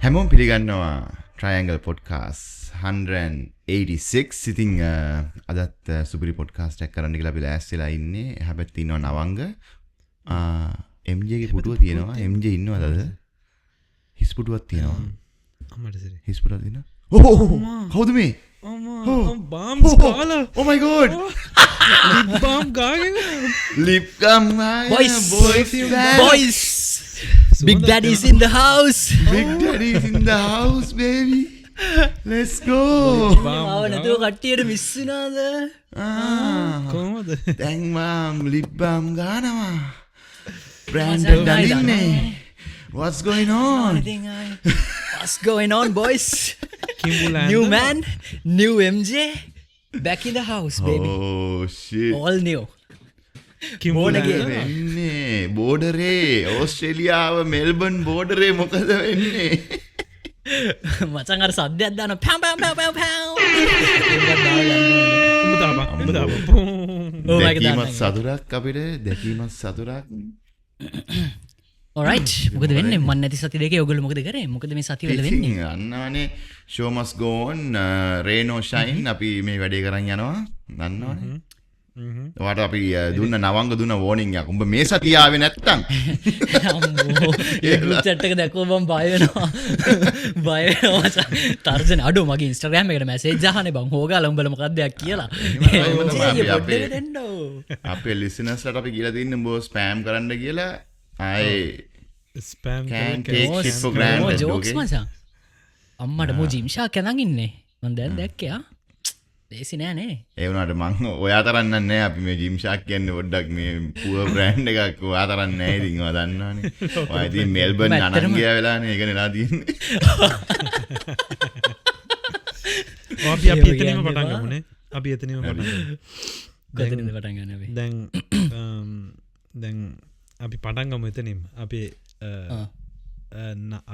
හැමෝම පිළිගන්නවා Triangle Podcast 186 ඉතින් අදත් සුපිරි පොඩ්කාස්ට් එකක් කරන්න කියලා අපි ලෑස්තිලා ඉන්නේ. හැබැයි ඉන්නවා නවංග MJ ගේ පුටුව තියෙනවා. MJ ඉන්නවද අද? හිස් පුටුවක් තියෙනවා. අම්මට සරි හිස් පුටුවක් තියෙනවා. ඕ කවුද මේ? බාම්ස් කාලා Oh my god. බාම් ගාගෙන Lip balm Boys, Big Daddy's in the house. Big Daddy's in the house baby. Let's go. ආව නැතුව කට්ටියට මිස් වුණාද? කොහොමද? දැන් මම lip balm ගානවා. Brandon දලින්නේ. What's going on? What's going on, boys? කිඹුලෑන්ද New man, new MJ, back in the house, baby. Oh shit. All new. කිඹුලෑන්ද වෙන්නේ බෝඩරේ ඕස්ට්‍රේලියාව Melbourne බෝඩරේ මොකද වෙන්නේ? මචං අර සද්දයක් දාන පැම් පැම් පැම් පැම් පැම්. උඹ තාපා Oh my දැකීමත් God. සතුටක් අපිට දැකීමත් සතුටක්. Alright, මොකද වෙන්නේ? මන් නැති සති දෙකේ ඔයගොල්ලෝ මොකද කරේ? මොකද මේ සති වල වෙන්නේ? ඉතින් අන්නවනේ show must go on rain or shine අපි මේ වැඩේ කරන් යනවා දන්නවනේ. ඔයාට අපි දුන්න නවංග දුන්න warning එකක්. උඹ මේ සතිය ආවේ නැත්තම් අම්මෝ ඒ group chat එක දැක්කම මම බය වෙනවා. බය වෙනවා මචං. තර්ජන අඩෝ මගේ Instagram එකට message අහන්නේ බං හොගාලා උඹලා මොකක්ද යක් කියලා. අපේ listeners-ලාට අපි කියලා තින්නේ උඹ spam කරන්න කියලා ආයේ spam can take shit for granted. Jokes okay? මචං. අම්මට මෝ ජිම්ෂා කැනන් ඉන්නේ. මම දැන් දැක්කේ ආ. ලේසි නෑ නේ. ඒ වුණාට මං ඔයා තරම් නෑ අපි මේ ජිම් ෂාක් කියන්නේ පොඩ්ඩක් මේ පුවර් බ්‍රෑන්ඩ් එකක් ඔයා තරම් නෑ ඉතින් ඔයා දන්නවනේ. ඔයා ඉතින් මෙල්බන් අනංගියා වෙලානේ ඒක නෙලා තියෙන්නේ. අපි එතනම පටන් ගමුනේ. අපි එතනම පටන් ගමු. කොතනින්ද පටන් ගන්න අපි? දැන් අපි පටන් ගමු එතනින්. අපි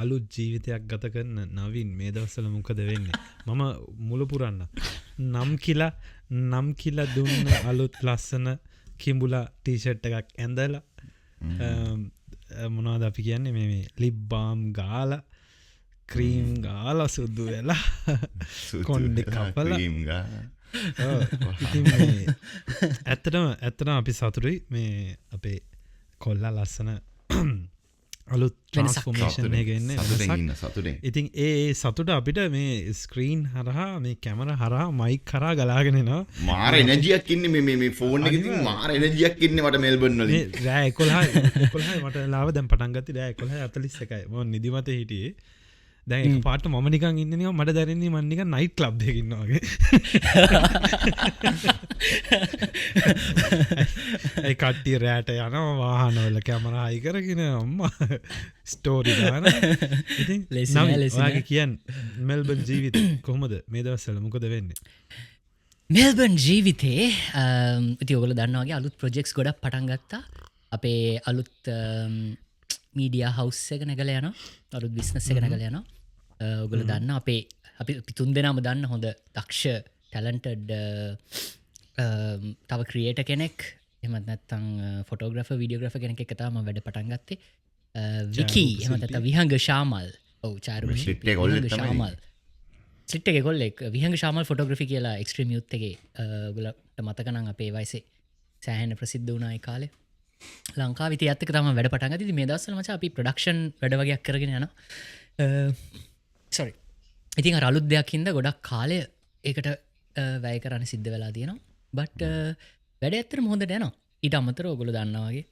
අලුත් ජීවිතයක් ගත කරන නවින් මේ දවස්වල මොකද වෙන්නේ? මම මුල පුරන්න. නම් කියලා දුන්න අලුත් ලස්සන කිඹුලා ටී-ෂර්ට් එකක් ඇඳලා මොනවද අපි කියන්නේ මේ ලිප් බාම් ගාලා ක්‍රීම් ගාලා සුදු වෙලා කොණ්ඩේ කපලා ක්‍රීම් ගාලා. ඉතින් මේ ඇත්තටම අපි සතුටුයි මේ අපේ කොල්ලා ලස්සන අලුත් ට්‍රාන්ස්ෆෝර්මේෂන් එක එන්නේ සතුටෙන්. ඉතින් ඒ සතුට අපිට මේ ස්ක්‍රීන් හරහා මේ කැමරා හරහා මයික් කරා ගලාගෙන එනවා. මාර එනර්ජියක් ඉන්නේ මේ ෆෝන් එකේ ඉතින් මාර එනර්ජියක් ඉන්නේ මට මෙල්බන් වලින්. මේ රෑ 11යි මට ලාව දැන් පටන් ගත්තේ රෑ 11:41යි. මම නිදිමතේ හිටියේ. දැන් එක පාට මම නිකන් ඉන්නේ නිකන් මට දැනෙන්නේ මම නිකන් නයිට් ක්ලබ් එකක ඉන්නවා වගේ. ඒ කට්ටිය රැට යනවා වාහනවල කැමරා හයි කරගෙන අම්මා ස්ටෝරි දානවා. ඉතින් ඔයාගේ කියන්නේ මෙල්බන් ජීවිතේ කොහොමද මේ දවස්වල මොකද වෙන්නේ? මෙල්බන් ජීවිතේ ඉතින් ඔයගොල්ලෝ දන්නා වගේ අලුත් ප්‍රොජෙක්ට්ස් ගොඩක් පටන් ගත්තා. අපේ අලුත් මීඩියා හවුස් එක නැගලා යනවා. අලුත් බිස්නස් එක නැගලා යනවා. ඔයගොල්ලෝ දන්නා අපි තුන් දෙනාම දන්න හොඳ දක්ෂ ටැලන්ටඩ් තව ක්‍රියේටර් කෙනෙක් එහෙමත් නැත්නම් ෆොටෝග්‍රැෆර් වීඩියෝග්‍රැෆර් කෙනෙක් එක්ක තමයි මම වැඩ පටන් ගත්තේ. විකි එහෙමත් නැත්නම් විහංග ශාමල්. ඔව් චාරු ස්ලිට් එකේ කොල්ලෙක් තමයි. ශාමල්. ස්ලිට් එකේ කොල්ලෙක් විහංග ශාමල් ෆොටෝග්‍රැෆි කියලා එක්ස්ට්‍රීම් යූත් එකේ ඔයගොල්ලන්ට මතක නම් අපේ වයසේ සෑහෙන ප්‍රසිද්ධ වුණා ඒ කාලේ. ලංකාවේ ඉතින් ඇත්ත එක තමයි වැඩ පටන් ගත්තේ. ඉතින් මේ දවස්වල මචං අපි ප්‍රොඩක්ෂන් වැඩ වගේක් කරගෙන යනවා. sorry. ඉතින් අර අලුත් දෙයක් හින්දා ගොඩක් කාලය ඒකට වැය කරන්න සිද්ධ වෙලා තියෙනවා. but වැඩ ඇත්තටම හොඳට යනවා. ඊට අමතරව ඔයගොල්ලෝ දන්නා වගේ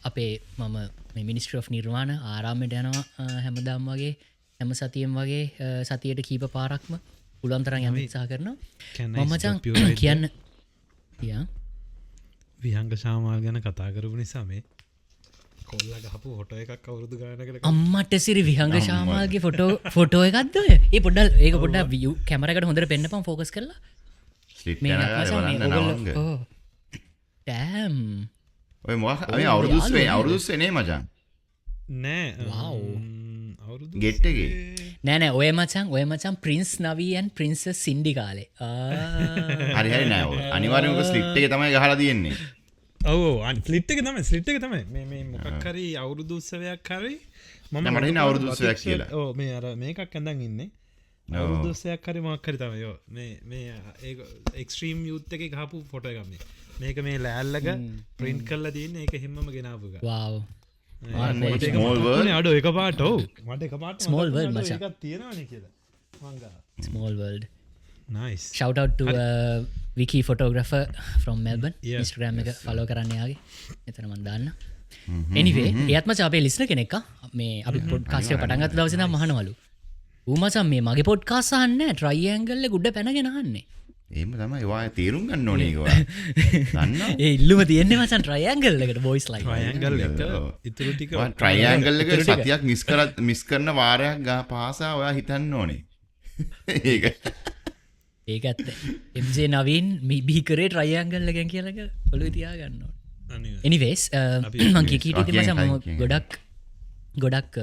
අපේ මම මේ මිනිස්ට්‍රි ඔෆ් නිර්වාණ ආරාමයට යනවා හැමදාම වගේ හැම සතියෙම වගේ සතියට කීප පාරක්ම පුළුවන් තරම් යන්න උත්සාහ කරනවා. මම මචං කියන්න විහංග ශාමාල් ගැන කතා කරපු නිසා මේ කොල්ලා ගහපු ෆොටෝ එකක් අවුරුදු ගානකට අම්මට සිරි විහංග ශාමාල්ගේ ෆොටෝ එකක්ද ඔය? ඒ පොඩ්ඩක් ඒක පොඩ්ඩක් view කැමරාවකට හොඳට පෙන්නපන් ෆෝකස් කරලා. ස්ලිට් මේ යනවා මචං මේ බලන්න නවංග. ඔයගොල්ලෝ damn ඔය මොකක් මේ අවුරුදුස්සේ නේ මචං. නෑ Wow. අවුරුදු ගෙට් එකේ. නෑ ඔය මචං ප්‍රින්ස් නවීයන් ප්‍රින්සස් සින්ඩි කාලේ. හරි නෑ ඔය. අනිවාර්යෙන්ම ස්ලිට් එකේ තමයි ගහලා තියෙන්නේ. ලිට් එක තම ස්ලිට් එක තමයි මේ මොකක් හරි අවුරුදු උත්සවයක් හරි මට අවුරුදු උත්සවයක් කියලා. ඕ මේ අර මේකක් ඇඳන් ඉන්නේ අවුරුදු උත්සවයක් හරි මොකක් හරි තමයි යෝ මේ ඒක එක්ස්ට්‍රීම් යූත් එකේ ගහපු ෆොටෝ එකක් මේක මේ ලෑල්ලක ප්‍රින්ට් කරලා තියෙන ඒක හිම්මම ගෙනාපු එක. wow small world අඩෝ එක පාට ඔව් මට එක පාට Small world මචං. එකක් තියෙනවනේ කියලා මං ගා small world nice shout out to wiki photographer from Melbourne Yeah. Instagram එක follow කරන්න යාගේ එතන මම දාන්න anyway එයත් මචං අපේ listener කෙනෙක් මේ අපි podcast එක පටන් ගත්ත දවසේ ඉඳන් අහනවලු ඌ මචං මේ මගේ podcast අහන්නේ triangle එක උඩ පැනගෙන අහන්නේ එහෙම තමයි වාය තේරුම් ගන්න ඕනේ ඒක වා. දන්නවා? ඒ ඉල්ලුම තියෙන්නේ මචං triangle එකට voice line ට්‍රයැන්ගල් එක ඉතුරු ටික වා ට්‍රයිඇන්ගල් එක සතියක් මිස් කරන වාරයක් ගා පාසා ඔයා හිතන්න ඕනේ. ඒක. ඒක ඇත්ත MJ නවීන් බිහි කරේ triangle එකෙන් කියලා එක ඔළුවේ තියාගන්න ඕනේ. anyways මං කීකීට ඉතින් මචං මම ගොඩක්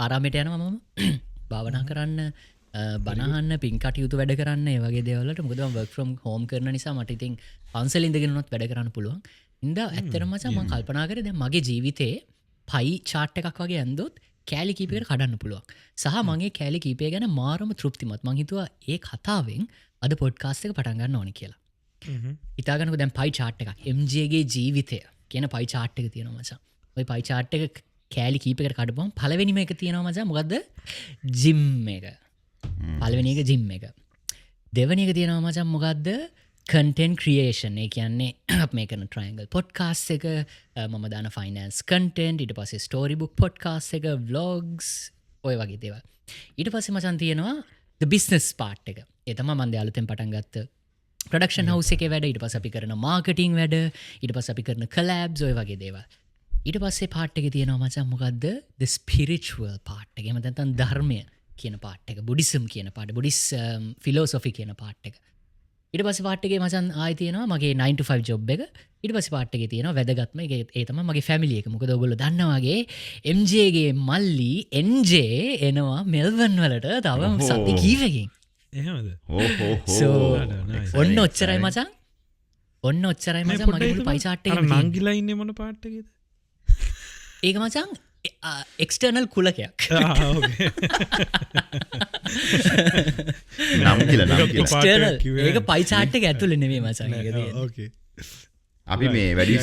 ආරාමයට යනවා මම භාවනා කරන්න බනහන්න පින් කටයුතු වැඩ කරන්න ඒ වගේ දේවල්වලට මොකද මම work from home කරන නිසා මට ඉතින් පන්සල් ඉඳගෙන උනත් වැඩ කරන්න පුළුවන්. ඉඳා ඇත්තටම මචං මම කල්පනා කරේ දැන් මගේ ජීවිතේ පයි chart එකක් වගේ ඇන්දොත් කෑලි කීපයකට කඩන්න පුළුවන්. සහ මගේ කෑලි කීපය ගැන මාරම තෘප්තිමත්. මං හිතුවා ඒ කතාවෙන් අද පොඩ්කාස්ට් එක පටන් ගන්න ඕනේ කියලා. හිතාගන්නකෝ දැන් පයි chart එකක් MJ ගේ ජීවිතය කියන පයි chart එක තියෙනවා මචං. ওই පයි chart එක කෑලි කීපයකට කඩපුවම පළවෙනිම එක තියෙනවා මචං මොකද්ද? ජිම් එක. පළවෙනි එක ජිම් එක. දෙවෙනි එක තියෙනවා මචං මොකද්ද? content creation. ඒ කියන්නේ අප මේ කරන triangle podcast එක මම දාන finance content ඊට පස්සේ story book podcast එක vlogs ඔය වගේ දේවල්. ඊට පස්සේ මචං තියෙනවා the business part එක. ඒ තමයි මම දැන් අලුතෙන් පටන් ගත්ත production house එකේ වැඩ. ඊට පස්සේ අපි කරන marketing වැඩ. ඊට පස්සේ අපි කරන collabs ඔය වගේ දේවල්. ඊට පස්සේ part එකේ තියෙනවා මචං මොකද්ද? the spiritual part එක. එහෙම නැත්නම් ධර්මය කියන part එක. buddhism කියන part. buddhist philosophy කියන part එක. ඊට පස්සේ part එකේ මචං ආයෙ තියෙනවා මගේ 9 to 5 job එක. ඊට පස්සේ part එකේ තියෙනවා වැදගත්ම ඒ තමයි මගේ family එක. මොකද ඔයගොල්ලෝ දන්නා වගේ MJ ගේ මල්ලි NJ එනවා මෙල්බන් වලට තව සති කීපකින්. එහෙමද? so nice. ඔන්න ඔච්චරයි මචං. ඔන්න ඔච්චරයි මචං මගේ මුළු පයි chart එකේ. අර නංගිලා ඉන්නේ මොන පාට් එකේද? ඒක මචං එක්ස්ටර්නල් කුලකයක්. නම් කියලා External. ඒක පයි chart එක ඇතුලේ නෙමෙයි මචං. ඒක තියෙන්නේ. ඕකේ. අපි මේ වැඩි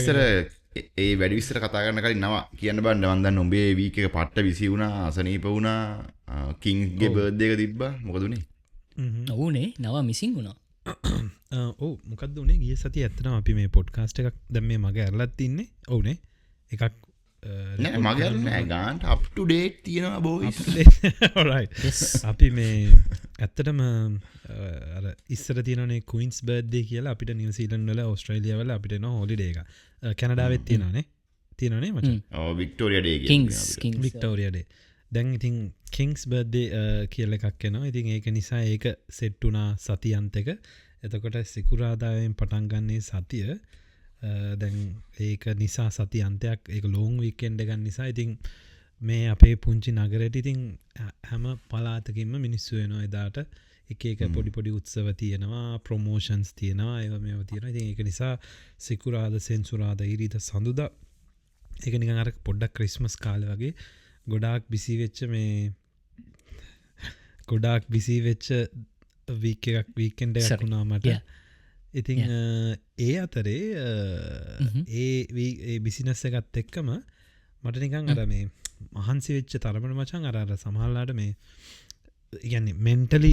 විස්තර කතා කරන්න කලින් නව කියන්න බෑ මම දන්න උඹේ වීක් එක පට්ට විසි වුණා අසනීප වුණා කිංගේ බර්ත්ඩේ එක තිබ්බා මොකද උනේ? ඔව්නේ නව මිසින් වුණා. ඔව් මොකක්ද උනේ ගිය සතියේ ඇත්තටම අපි මේ පොඩ්කාස්ට් එකක් දැන් මේ මගේ අරලත් ඉන්නේ. ඔව්නේ. එකක් නෑ මගේ නෑ ගාන්ට අප් ටු ඩේට් තියෙනවා බෝයිස්. alright. අපි මේ ඇත්තටම අර ඉස්සර තියෙනනේ ක්වීන්ස් බර්ත්ඩේ කියලා අපිට නිව්සීලන්ඩ් වල ඕස්ට්‍රේලියා වල අපිට එනවා හොලිඩේ එක. කැනඩාවෙත් තියෙනවනේ මචං. ඔව් Victoria day kings Victoria day. දැන් ඉතින් කිංස් බර්ත්ඩේ කියලා එකක් එනවා. ඉතින් ඒක නිසා ඒක සෙට් වුණා සතියන්තක. එතකොට සිකුරාදායෙන් පටන් ගන්නේ සතිය. දැන් ඒක නිසා සති අන්තයක් ඒක ලෝන් වීකෙන්ඩ් එකක් නිසා ඉතින් මේ අපේ පුංචි නගරයට ඉතින් හැම පළාතකින්ම මිනිස්සු වෙනවා එදාට එක එක පොඩි උත්සව තියෙනවා ප්‍රොමෝෂන්ස් තියෙනවා ඒවා මේවා තියෙනවා ඉතින් ඒක නිසා සිකුරාදා සෙන්සුරාදා ඉරිදා සඳුදා ඒක නිකන් අර පොඩ්ඩක් ක්‍රිස්මස් කාලේ වගේ ගොඩාක් බිසි වෙච්ච වීකෙන්ඩ් එකක් වුණා මට ඉතින් ඒ අතරේ ඒ බිසිනස් එකත් එක්කම මට නිකන් අර මේ මහන්සි වෙච්ච තරමට මචං අර සමහරලාට මේ කියන්නේ මෙන්ටලි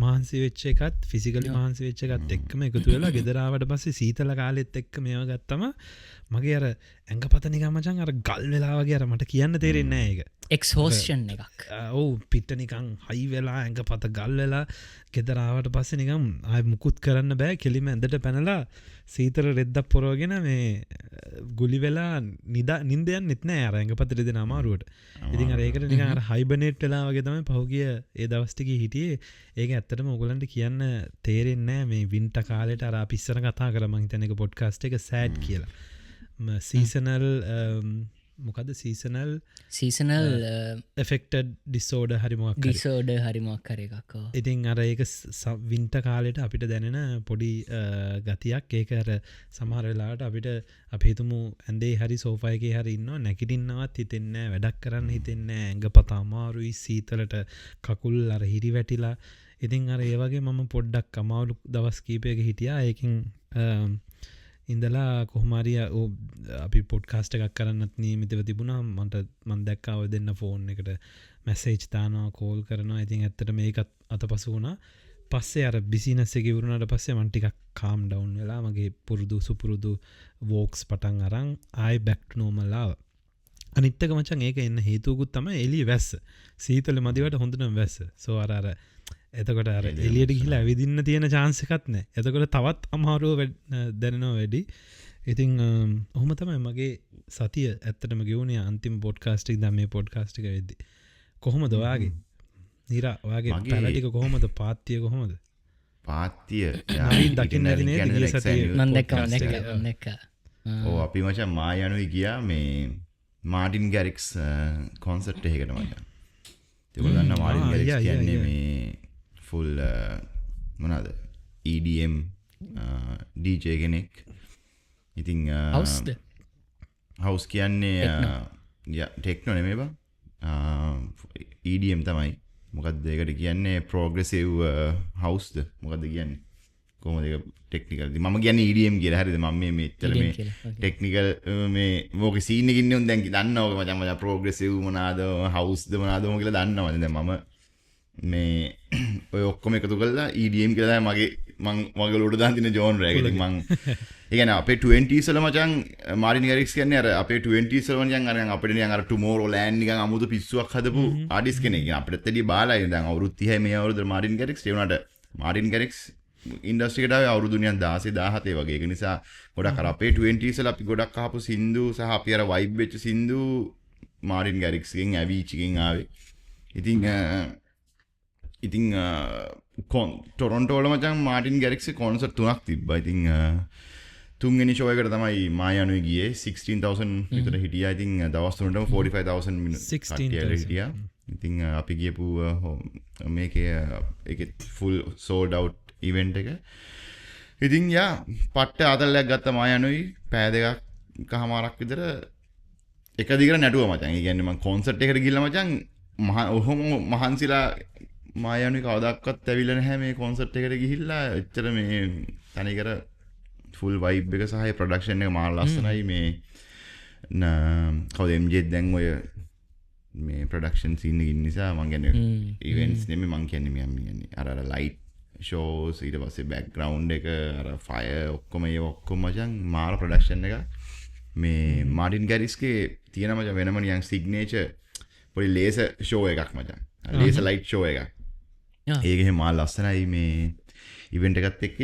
මහන්සි වෙච්ච එකත් ෆිසිකලි මහන්සි වෙච්ච එකත් එක්කම එකතු වෙලා ගෙදර ආවට පස්සේ සීතල කාලෙත් එක්ක මේවා ගත්තම මගේ අර ඇඟපත නිකන් මචං අර ගල් වෙලා වගේ අර මට කියන්න තේරෙන්නේ නැහැ ඒක එක්ස්හෝස්ෂන් එකක්. ඔව් පිට නිකන් හයි වෙලා ඇඟපත ගල් වෙලා ගෙදර ආවට පස්සේ නිකන් ආයෙ මුකුත් කරන්න බෑ කෙලිම ඇඳට පැනලා සීතල රෙද්දක් පොරවගෙන මේ ගුලි වෙලා නිින්ද යන්නෙත් නෑ අර ඇඟපත රිදෙන අමාරුවට. ඉතින් අර ඒකට නිකන් අර හයිබර්නේට් වෙලා වගේ තමයි පහුගිය ඒ දවස් ටිකේ හිටියේ. ඒක ඇත්තටම ඕගලන්ට කියන්න තේරෙන්නේ නෑ මේ වින්ටර් කාලේට අර අපි ඉස්සර කතා කරා මං හිතන්නේ ඒක පොඩ්කාස්ට් එක සෑඩ් කියලා. සීසනල් මොකද සීසනල් සීසනල් ඩිස්සෝඩ හරිමක් ඩිසෝඩ හරිමක් කර එකක් ඉතින් අර ඒක වින්ට කාලෙට අපිට දැනෙන පොඩි ගතියක් ඒක අර සමහරලාට අපිට අපිතුමු ඇන්දේ හරි සෝෆයගේ හරි ඉන්න නැකිටින්නවත් හිතෙන්න වැඩක් කරන්න හිතෙන්න ඇඟ පතාමාරුයි සීතලට කකුල් අර හිරි වැටිලා ඉතින් අර ඒවගේ මම පොඩ්ඩක් අමාවලු දවස් කීපයක හිටියා ඒකින් ඉඳලා කොහමාරිය අපි පොඩ්කාස්ට එකක් කරන්නත් නීමිතව තිබුණා මට මන් දැක්කාව දෙන්න ෆෝන් එකට මැසේජ් තානවා කෝල් කරනවා ඉතින් ඇත්තට මේකත් අත පසු වුණා පස්සේ අර බිසිනස්සක වරුණට පස්සේ මන්ටිකක් කාම් ඩවන්් වෙලා මගේ පුරුදු සුපුරුදු වෝක්ස් පටන් අරං ආයි බැක්ට නෝමල්ලාව අනිත්තක මචන් ඒක එන්න හේතුවකුත් තම එලි වැස්ස සීතල මදිවට හොඳනම් වැස්ස සෝ අර එතකොට අර එලියට ගිහිලා ඇවිදින්න තියෙන චාන්සකත් නෑ එතකොට තවත් අමාරුව දැනනවා වැඩි ඉතිං ඔහොම තමයි මගේ සතිය ඇත්තටම ගෙවුණේ අන්තිම පොඩ්කාස්ටික් දම මේ පොඩ්කාස්ටික වෙද්දි කොහොම දවාගේ නිරා ඔයාගේ පැලටික කොහොමද පාත්තිය කොහොමද පාත්තිය දකින්න ඕ අපි මචන් මා යනුයි ගියා මේ මාටින් ගැරික්ස් කොන්සර්ට් එහෙකට මචන් තිබලන්න මාටින් ගැරික්ස් කියන්නේ මේ ෆුල් මොනාද EDM DJ කෙනෙක් ඉතිං හවස් කියන්නේ ටෙක්නෝ නෙමේ බා EDM තමයි මොකක්ද දෙකට කියන්නේ ප්‍රෝග්‍රෙසිව් හවස්ද මොකක්ද කියන්නේ කොහොමද ඒක ටෙක්නිකල් මම කියන්නේ EDM කියලා හරිද මම මේ මෙච්චර මේ ටෙක්නිකල් මේ මොකද සීන් එකකින් ඉන්නේ දැන් දන්නවද මචං ප්‍රෝග්‍රෙසිව් මොනවාද හවස්ද මොනවාද මොකද කියලා දන්නවද දැන් මම මේ ඔය ඔක්කොම එකතු කරලා EDM කියලා තමයි මගේ ලොඩ දාන් තියෙන ජෝනර් එක. ඉතින් මං ඒ කියන්නේ අපේ 20s වල මචං මාටින් ගැරික්ස් කියන්නේ අර අපේ 20s වල මචං අර අපිට නිකන් අර ටුමෝරෝලෑන්ඩ් නිකන් අමුතු පිස්සුවක් හදපු ආටිස්ට් කෙනෙක්. අපිටත් වැඩි බාලයි දැන් අවුරුදු 30යි මේ අවුරුද්ද මාටින් ගැරික්ස් ඒ වුණාට මාටින් ගැරික්ස් ඉන්ඩස්ට්‍රි එකට ආවේ අවුරුදු 16 17 වගේ. ඒක නිසා ගොඩක් අර අපේ 20s වල අපි ගොඩක් අහපු සින්දු සහ අපි අර වයිබ් වෙච්ච සින්දු මාටින් ගැරික්ස්ගෙන් ඇවිච්චකින් ආවේ. ඉතින් ටොරොන්ටෝල මචන් මාටින් ගැරික්ස් කොන්සර්ට් 3ක් තිබ්බා. ඉතින් තුන්වෙනි ෂෝ එකට තමයි මා යනුයි ගියේ 16000 විතර හිටියා. ඉතින් දවස් තුනටම 45000 මිනිස්සු හිටියා. ඉතින් අපි ගියපු මේකේ ෆුල් සෝල්ඩ් අවුට් ඉවෙන්ට් එක. ඉතින් යා පට්ට ආතල්ලයක් ගත්ත මා යනුයි පෑ දෙකක් කහමාරක් විතර එක දිගට නැටුවා මචං. ඒ කියන්නේ මම කොන්සර්ට් එකට ගිහලා මචං ඔහොම මහන්සිලා මා යනුයි කවදාවත් ඇවිල්ලා නැහැ මේ කොන්සර්ට් එකට ගිහිල්ලා. එච්චර මේ තනිකර ෆුල් වයිබ් එක සහ ප්‍රොඩක්ෂන් එක මාර ලස්සනයි. මේ කවුද MJ දැන් ඔය මේ ප්‍රොඩක්ෂන් සීන් එකකින් නිසා මං කියන්නේ ඉවෙන්ට්ස් නෙමෙයි මං කියන්නේ අර ලයිට් ෂෝස් ඊට පස්සේ බෑග්ග්‍රවුන්ඩ් එක අර ෆයර් ඔක්කොම මචං මාර ප්‍රොඩක්ෂන් එක. මේ මාටින් ගැරික්ස්ගේ තියෙන මචං වෙනම නිකන් සිග්නේචර් පොඩි ලේසර් ෂෝ එකක් මචං. ලේසර් ලයිට් ෂෝ එකක්. ඒක එහෙම මාර ලස්සනයි මේ ඉවෙන්ට් එකත් එක්ක.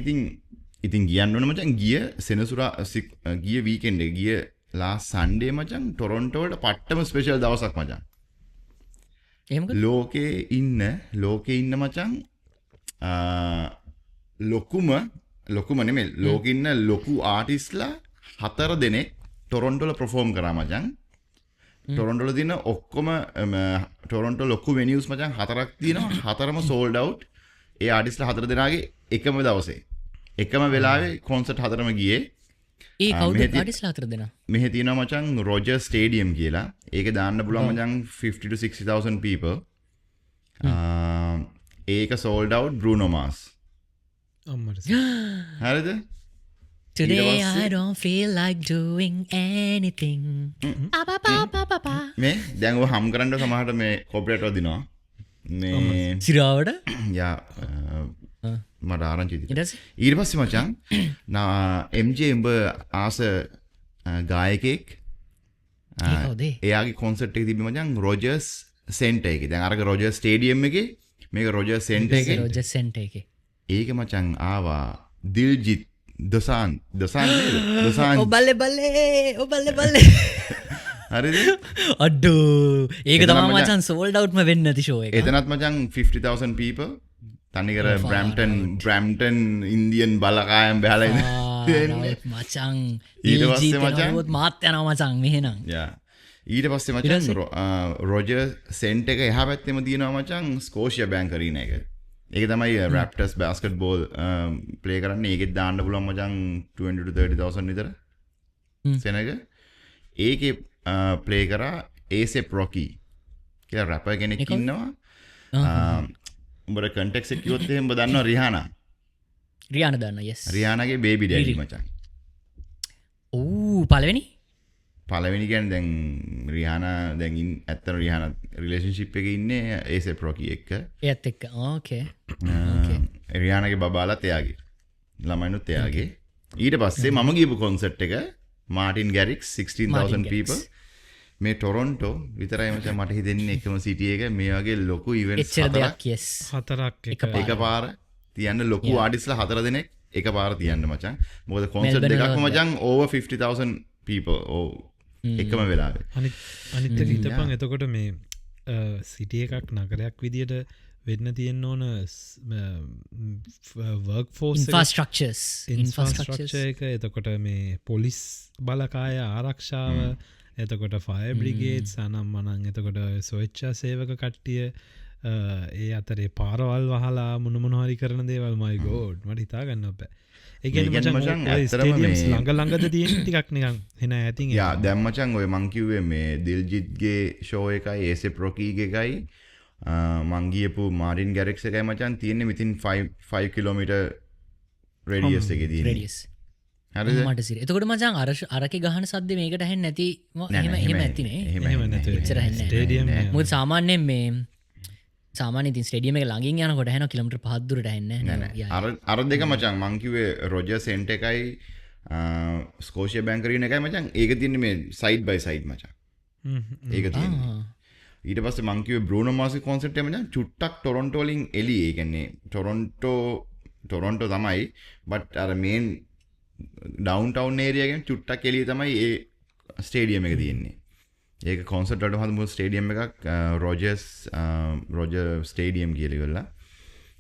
ඉතින් කියන්න ඕන මචං ගිය වීකෙන්ඩ් එක ගිය ලාස්ට් සන්ඩේ මචං ටොරොන්ටෝ වලට පට්ටම ස්පෙෂල් දවසක් මචං. ලෝකේ ඉන්න මචං ලොකුම නෙමෙයි ලෝකෙ ඉන්න ලොකු ආටිස්ට්ලා 4 දෙනෙක් ටොරොන්ටෝ වල perform කරා මචං. ටොරොන්ටෝ වල තියෙන ඔක්කොම ටොරොන්ටෝ ලොකු වෙනියුස් මචං 4ක් තියෙනවා. 4ම sold out. ඒ ආටිස්ට්ලා 4 දෙනාගේ එකම දවසේ එකම වෙලාවේ කොන්සර්ට් 4ම ගියේ. ඒ කවුද ආටිස්ට්ලා 4 දෙනා? මෙහෙ තියෙනවා මචං රොජර් ස්ටේඩියම් කියලා. ඒකේ දාන්න පුළුවන් මචං 50 to 60000 people. ඒක sold out Bruno Mars. හරිද? Today I don't feel like doing anything. මේ දැන් ඔය හම් කරන්න සමහරට මේ කොපිරයිට් වල දිනවා. මේ සිරාවට යා මට ආරංචි දෙන්න. ඊට පස්සේ මචං MJ උඹ ආස ගායකයෙක් එයාගේ කොන්සර්ට් එක තිබ්බේ මචං රොජර්ස් සෙන්ටර් එකේ. දැන් අරක රොජර්ස් ස්ටේඩියම් එකේ මේක රොජර්ස් සෙන්ටර් එකේ. ඒක මචං ආවා දිල්ජිත් දොසාන් නේද? ඔබල්ලේ හරිද? අඩෝ ඒක තමයි මචං sold out ම වෙන්නේ නැති ෂෝ එක. එතනත් මචං 50000 people තනිකර බ්‍රැම්ටන් ඉන්දියන් බලකායම් බහලා ඉන්නේ මචං ඊට පස්සේ මචං මාත් යනවා මචං මෙහෙනම්. යා ඊට පස්සේ මචං රොජර් සෙන්ට් එක එහා පැත්තෙම තියෙනවා මචං ස්කෝෂියා බැංක් අරීනා එක. ඒක තමයි රැප්ටර්ස් බාස්කට්බෝල් ප්ලේ කරන්නේ. ඒකෙත් දාන්න පුළුවන් මචං 20 to 30,000 විතර සෙනග. ඒකේ ප්ලේ කරා ඒසෙප් රොකි කියලා රැපර් කෙනෙක් ඉන්නවා. උඹට කන්ටෙක්ස්ට් එක කිව්වොත් එහෙම උඹ දන්නවා රිහානා. රියාන දන්න yes. රිහානාගේ බේබි ඩැඩි මචං. පලවෙනි පළවෙනි කියන්නේ දැන් රිහානා දැන් ඇත්තට රිහානා රිලේෂන්ෂිප් එකේ ඉන්නේ ඒසෙප් රොකි එක්ක. ඒත් එක්ක ඕකේ. රිහානාගේ බබාලත් එයාගේ ළමයිනුත් එයාගේ. ඊට පස්සේ මම ගිහපු කොන්සර්ට් එක මාටින් ගැරික්ස් 16000 people මේ ටොරොන්ටෝ විතරයි මචං මට හිතෙන්නේ එකම සිටි එක මේ වගේ ලොකු ඉවෙන්ට්ස් හතරක් එකපාර තියන්න ලොකු ආටිස්ලා 4 දෙනෙක් එකපාර තියන්න මචං. මොකද කොන්සර්ට් දෙකක්ම මචං over 50,000 people එකම වෙලාවේ. අනිත් එක හිතපන් එතකොට මේ සිටි එකක් නගරයක් විදියට වෙන්න තියෙන්න ඕන වර්ක් ෆෝස් ඉන්ෆ්‍රාස්ට්‍රක්චර් එක. එතකොට මේ පොලිස් බලකාය ආරක්ෂාව, එතකොට ෆයර් බ්‍රිගේඩ් සනම් මනං, එතකොට ස්වේච්ඡා සේවක කට්ටිය, ඒ අතරේ පාරවල් වහලා මොන හරි කරන දේවල් මයි ගෝඩ් මට හිතා ගන්න බෑ. ඒ කියන්නේ මචං ස්ටේඩියම්ස් ළඟ තියෙන ටිකක් නිකන් එන ඇතින් යා දැන් මචං ඔය මං කිව්වේ මේ දිල්ජිත්ගේ ෂෝ එකයි ඒසෙප් රොකීගේ එකයි මං ගියපු මාටින් ගැරික්ස් එකයි මචං තියෙන්නේ within 5 kilometer radius එකේ තියෙන්නේ. හරිද? මට සිරි. එතකොට මචං අරකේ ගහන සද්ද මේකට ඇහෙන්නේ නැති එහෙම ඇතිනේ. එහෙම නැතුව එච්චර ඇහෙන්නේ නැහැ. මොකද සාමාන්‍යයෙන් මේ සාමාන්‍ය ඉතින් ස්ටේඩියම් එක ළඟින් යනකොට ඇහෙනවා කිලෝමීටර් 5 දුරට ඇහෙන්නේ නැහැ. අර දෙක මචං මං කිව්වේ රොජර් සෙන්ට් එකයි ස්කෝෂියා බැංක් අරීනා එකයි මචං. ඒක තියෙන්නේ මේ සයිඩ් බයි සයිඩ් මචං. ඒක තියෙන්නේ. ඊට පස්සේ මං කිව්වේ බෲනෝ මාස්ගේ කොන්සර්ට් එක මචං චුට්ටක් ටොරොන්ටෝ වලින් එළියේ. ඒ කියන්නේ ටොරොන්ටෝ තමයි බට් අර මේන් ඩවුන්ටවුන් ඒරියා එකෙන් චුට්ටක් එළියේ තමයි ඒ ස්ටේඩියම් එක තියෙන්නේ. ඒක කොන්සර්ට් වලට හදපු ස්ටේඩියම් එකක් රොජර් ස්ටේඩියම් කියලා ඉවරලා.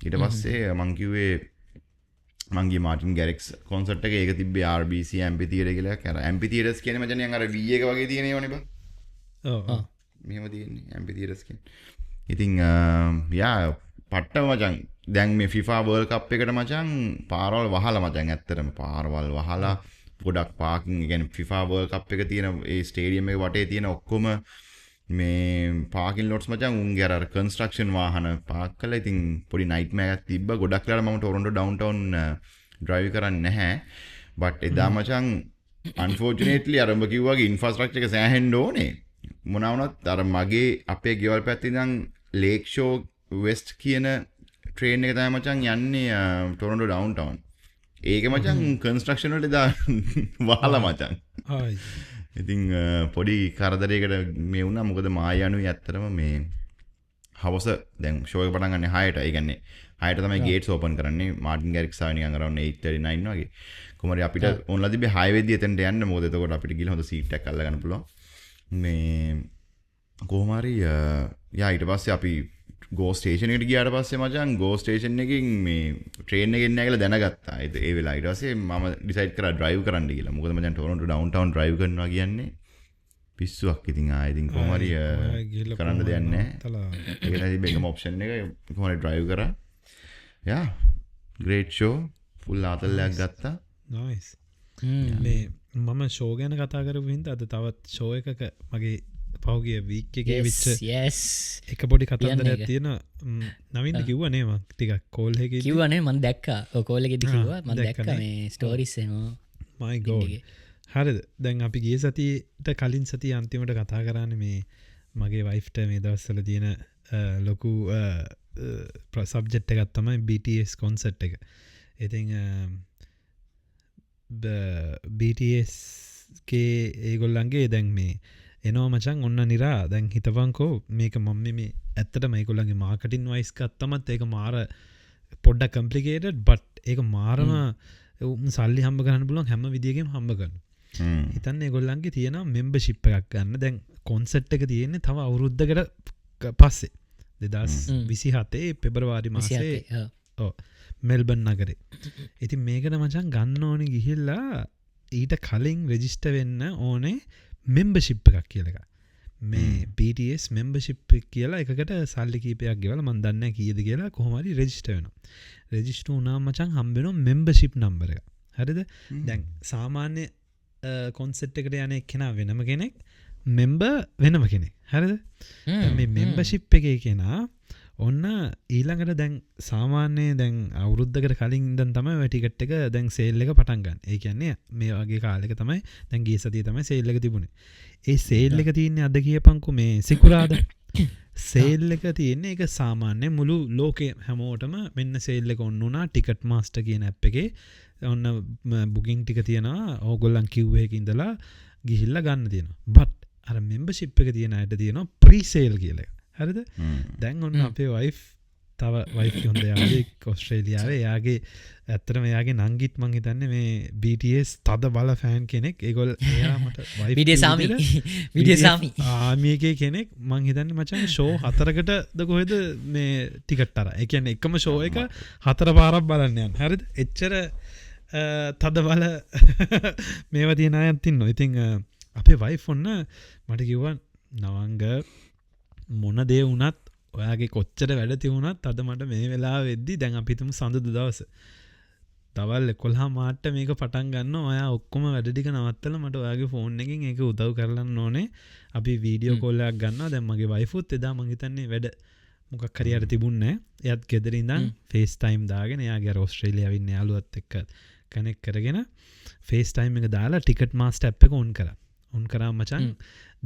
ඊට පස්සේ මං කිව්වේ මං ගියේ මාටින් ගැරික්ස් කොන්සර්ට් එක. ඒක තිබ්බේ RBC ඇම්පිතියටර් කියලා. අර ඇම්පිතියටර්ස් කියන්නේ මචං නිකන් අර V එක වගේ තියෙන ඒවානේ බං. ඔව්. මෙහෙම තියෙන්නේ ඇම්පිතියටර්ස් කියන්නේ. ඉතින් යා පට්ට මචං දැන් මේ FIFA World Cup එකට මචං පාරවල් වහලා මචං ඇත්තටම පාරවල් වහලා ගොඩක් පාකින් ගැන FIFA World Cup එක තියෙන ඒ ස්ටේඩියම් එක වටේ තියෙන ඔක්කොම මේ පාකින් ලොට්ස් මචං උන්ගේ අර කන්ස්ට්‍රක්ෂන් වාහන පාක් කරලා ඉතින් පොඩි නයිට්මෑර් එකක් තිබ්බා. ගොඩක් වෙලාවට මම ටොරොන්ටෝ ඩවුන්ටවුන් ඩ්‍රයිව් කරන්නේ නැහැ. බට් එදා මචං අන්ෆෝචුනේට්ලි අර ඔබ කිව්වාගේ ඉන්ෆ්‍රාස්ට්‍රක්චර් එක සෑහෙන්න ඕනේ. මොනවා වුණත් අර මගේ අපේ ගෙවල් පැත්තේ ඉඳන් ලේක් ෂෝ වෙස්ට් කියන ට්‍රේන් එක තමයි මචං යන්නේ ටොරොන්ටෝ ඩවුන්ටවුන්. ඒක මචං කන්ස්ට්‍රක්ෂන් වලට දා වහලා මචං. ඉතින් පොඩි කරදරයකට මේ වුණා. මොකද මායානුයි ඇත්තටම මේ හවස දැන් ෂෝ එක පටන් ගන්න 6ට. ඒ කියන්නේ 6ට තමයි ගේට්ස් ඕපන් කරන්නේ. මාටින් ගැරික්ස් ආවේ නිකන් around 8:39 වගේ. කොහමද අපිට ඕන්ලා තිබ්බේ 6 වෙද්දි එතනට යන්න. මොකද එතකොට අපිට ගිහලා හොඳ සීට් එකක් අල්ල ගන්න පුළුවන්. මේ කොහොම හරි යා ඊට පස්සේ අපි ගෝ ස්ටේෂන් එකට ගියාට පස්සේ මචං ගෝ ස්ටේෂන් එකකින් මේ ට්‍රේන් එකෙන් නැහැ කියලා දැනගත්තා. ඒ වෙලාව ඊට පස්සේ මම ඩිසයිඩ් කරා ඩ්‍රයිව් කරන්න කියලා. මොකද මචං ටොරොන්ටෝ ඩවුන්ටවුන් ඩ්‍රයිව් කරනවා කියන්නේ පිස්සුවක්. ඉතින් ඉතින් කොහොම හරි කරන්න දෙයක් නැහැ. ඒක තමයි බේකම ඔප්ෂන් එක. කොහොම හරි ඩ්‍රයිව් කරා. යා ග්‍රේට් ෂෝ ෆුල් ආතල්ලයක් ගත්තා. නයිස්. මේ මම ෂෝ ගැන කතා කරපු හින්දා අද තවත් ෂෝ එකක මගේ පහුගිය වීක් එකේ විච්ච එක පොඩි කතන්දරයක් තියෙන. නවින්ද කිව්වා නේ මම ටිකක් කෝල් එකේ කිව්වා නේ මම දැක්කා. ඔය කෝල් එකේදී කිව්වා මම දැක්කා මේ ස්ටෝරිස් එනවා. මයි ගෝඩ්. හරිද? දැන් අපි ගිය සතියට කලින් සතිය අන්තිමට කතා කරන්නේ මේ මගේ වයිෆ්ට මේ දවස්වල තියෙන ලොකු සබ්ජෙක්ට් එකක් තමයි BTS කොන්සර්ට් එක. ඉතින් BTS ගේ ඒගොල්ලන්ගේ දැන් මේ එනවා මචං ඔන්න නිරා. දැන් හිතවන්කෝ මේක මම මේ ඇත්තටම ඒගොල්ලන්ගේ මාකටින් වයිස් ගත්තමත් ඒක මාර පොඩ්ඩක් කම්ප්ලිකේටඩ් බට් ඒක මාරම සල්ලි හම්බ කරන්න පුළුවන් හැම විදියකින්ම හම්බ කරනවා. හිතන්න ඒගොල්ලන්ගේ තියෙන මෙම්බර්ෂිප් එකක් ගන්න. දැන් කොන්සර්ට් එක තියෙන්නේ තව අවුරුද්දකට පස්සේ 2027 පෙබරවාරි මාසේ මෙල්බන් නගරේ. ඉතින් මේකට මචං ගන්න ඕනේ ගිහිල්ලා ඊට කලින් රෙජිස්ටර් වෙන්න ඕනේ මෙම්බර්ෂිප් එකක් කියලා එකක්. මේ BTS membership කියලා එකකට සල්ලි කීපයක් ගෙවලා මන් දන්නේ නැහැ කීයද කියලා කොහොම හරි රෙජිස්ටර් වෙනවා. රෙජිස්ටර් වුණාම මචං හම්බ වෙනවා membership number එක. හරිද? දැන් සාමාන්‍ය concept එකට යන එක්කෙනා වෙනම කෙනෙක් member වෙනම කෙනෙක්. හරිද? මේ membership එකේ කෙනා ඔන්න ඊළඟට දැන් සාමාන්‍ය දැන් අවුරුද්දකට කලින් ඉඳන් තමයි ඔය ටිකට් එක දැන් සේල් එක පටන් ගන්න. ඒ කියන්නේ මේ වගේ කාලෙක තමයි දැන් ගිය සතියේ තමයි සේල් එක තිබුණේ. ඒ සේල් එක තියෙන්නේ අද කියපන්කෝ මේ සිකුරාදා. සේල් එක තියෙන්නේ ඒක සාමාන්‍ය මුළු ලෝකේ හැමෝටම මෙන්න සේල් එක ඔන්න උනා ටිකට් මාස්ටර් කියන ඇප් එකේ ඔන්න බුකින් ටික තියනවා. ඕගොල්ලන් කිව් එකක ඉඳලා ගිහිල්ලා ගන්න තියෙනවා. බට් අර membership එක තියෙන අයට තියෙනවා ප්‍රී සේල් කියලා. හරිද? දැන් ඔන්න අපේ වයිෆ් තව වයිෆ් හොඳ යාළුවෙක් ඕස්ට්‍රේලියාවේ එයාගේ ඇත්තටම එයාගේ නංගිත් මං හිතන්නේ මේ BTS තද බල ෆෑන් කෙනෙක්. එයා මට වයිෆ් BTS ආමි එකේ කෙනෙක් මං හිතන්නේ මචං ෂෝ 4කටද කොහෙද මේ ටිකට් අර. ඒ කියන්නේ එකම ෂෝ එක 4 පාරක් බලන්න යන. හරිද? එච්චර තද බල මේවා තියෙන අයත් ඉන්නවා. ඉතින් අපේ වයිෆ් ඔන්න මට කිව්වා නවංග මොන දේ වුණත් ඔයාගේ කොච්චර වැඩ තියුණත් අද මට මේ වෙලාව වෙද්දි දැන් අපි හිතමු සඳුදා දවස දවල් 11 මාට මේක පටන් ගන්නවා. ඔයා ඔක්කොම වැඩ ටික නවත්තලා මට ඔයාගේ ෆෝන් එකෙන් ඒක උදව් කරලන්න ඕනේ. අපි වීඩියෝ කෝල් එකක් ගන්නවා. දැන් මගේ වයිෆුත් එදා මං හිතන්නේ වැඩ මොකක් හරි අර තිබුණේ නැහැ. එයාත් ගෙදර ඉඳන් FaceTime දාගෙන එයාගේ අර ඕස්ට්‍රේලියාවේ ඉන්න යාළුවත් එක්ක කනෙක්ට් කරගෙන FaceTime එක දාලා ටිකට් මාස්ටර් ඇප් එක ඔන් කරා. ඔන් කරා මචං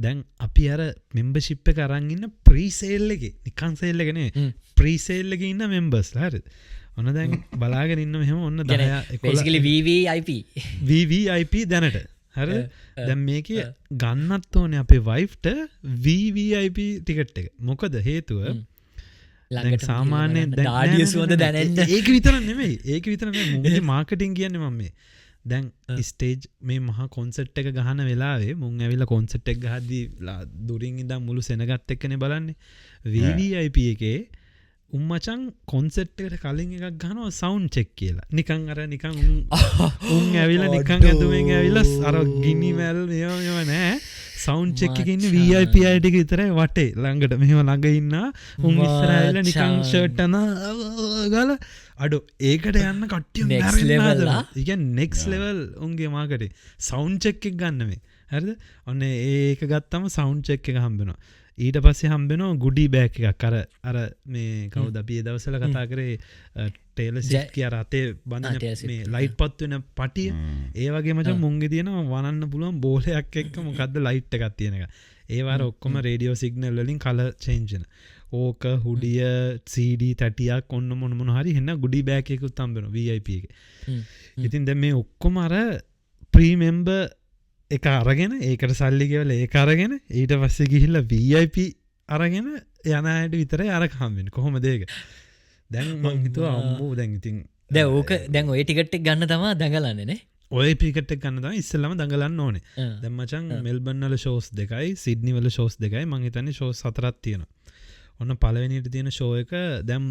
දැන් අපි අර membership එක අරන් ඉන්න ප්‍රී සේල් එකේ නිකන් සේල් එක නේ ප්‍රී සේල් එකේ ඉන්න members හරිද? ඔන්න දැන් බලාගෙන ඉන්න මෙහෙම ඔන්න 10 11 basically VVIP දැනට. හරිද? දැන් මේකේ ගන්නත් ඕනේ අපේ වයිෆ්ට VVIP ටිකට් එක. මොකද හේතුව දැන් සාමාන්‍යයෙන් දැන් ඩාඩිය සුවඳ දැනෙන්න ඒක විතර නෙමෙයි. ඒක විතර නෙමෙයි. මුගේ මාකටිං කියන්නේ මම මේ දැන් ස්ටේජ් මේ මහා කොන්සර්ට් එක ගහන වෙලාවේ මුන් ඇවිල්ලා කොන්සර්ට් එක ගහද්දී දුරින් ඉඳන් මුළු සෙනගත් එක්කනේ බලන්නේ. VVIP එකේ මචං කොන්සර්ට් එකට කලින් එකක් ගහනවා සවුන්ඩ් චෙක් කියලා. නිකන් අර නිකන් උන් ඇවිල්ලා නිකන් ඇඳුමෙන් ඇවිල්ලා අර ගිනි මැල් මේව නෑ. සවුන්ඩ් චෙක් එකේ ඉන්නේ VIP අය ටික විතරයි වටේ ළඟට මෙහෙම ළඟ ඉන්නා. උන් ඉස්සරහ ඇවිල්ලා නිකන් ෂර්ට් අන ගාලා අඩෝ ඒකට යන්න කට්ටිය මැරෙනවා. ඒ කියන්නේ next level උන්ගේ මාකටේ සවුන්ඩ් චෙක් එක ගන්න මේ. හරිද? ඔන්න ඒක ගත්තම සවුන්ඩ් චෙක් එක හම්බ වෙනවා. ඊට පස්සේ හම්බ වෙනවා ගුඩි බෑග් එකක්. අර මේ කවුද අපි ඒ දවස්වල කතා කරේ ටේලර් ස්විෆ්ට් කිය අර අතේ බඳින මේ ලයිට් පත් වෙන පටිය. ඒ වගේ මචං මුංගේ තියෙනවා වනන්න පුළුවන් බෝලයක් එක්ක මොකද්ද ලයිට් එකක් තියෙන එක. ඒ වාර ඔක්කොම රේඩියෝ සිග්නල් වලින් කලර් චේන්ජ් වෙන. ඕක හුඩිය CD තැටියක් ඔන්න මොන හරි හෙන්න ගුඩි බෑග් එකකුත් හම්බ වෙනවා VIP එකේ. ඉතින් දැන් මේ ඔක්කොම අර ප්‍රී මෙම්බර් එක අරගෙන ඒකට සල්ලි ගෙවලා ඒක අරගෙන ඊට පස්සේ ගිහිල්ලා VIP අරගෙන යන අයට විතරයි අර හම්බෙන්නේ. කොහොමද ඒක? දැන් මං හිතුවා අම්මෝ දැන් ඉතින් දැන් ඕක දැන් ඔය ටිකට් එක ගන්න තමයි දඟලන්නේ නේ. ඔය ටිකට් එක ගන්න තමයි ඉස්සෙල්ලාම දඟලන්න ඕනේ. දැන් මචං මෙල්බන් වල ෂෝස් දෙකයි සිඩ්නි වල ෂෝස් දෙකයි මං හිතන්නේ ෂෝස් 4ක් තියෙනවා. ඔන්න පළවෙනියට තියෙන ෂෝ එක දැන්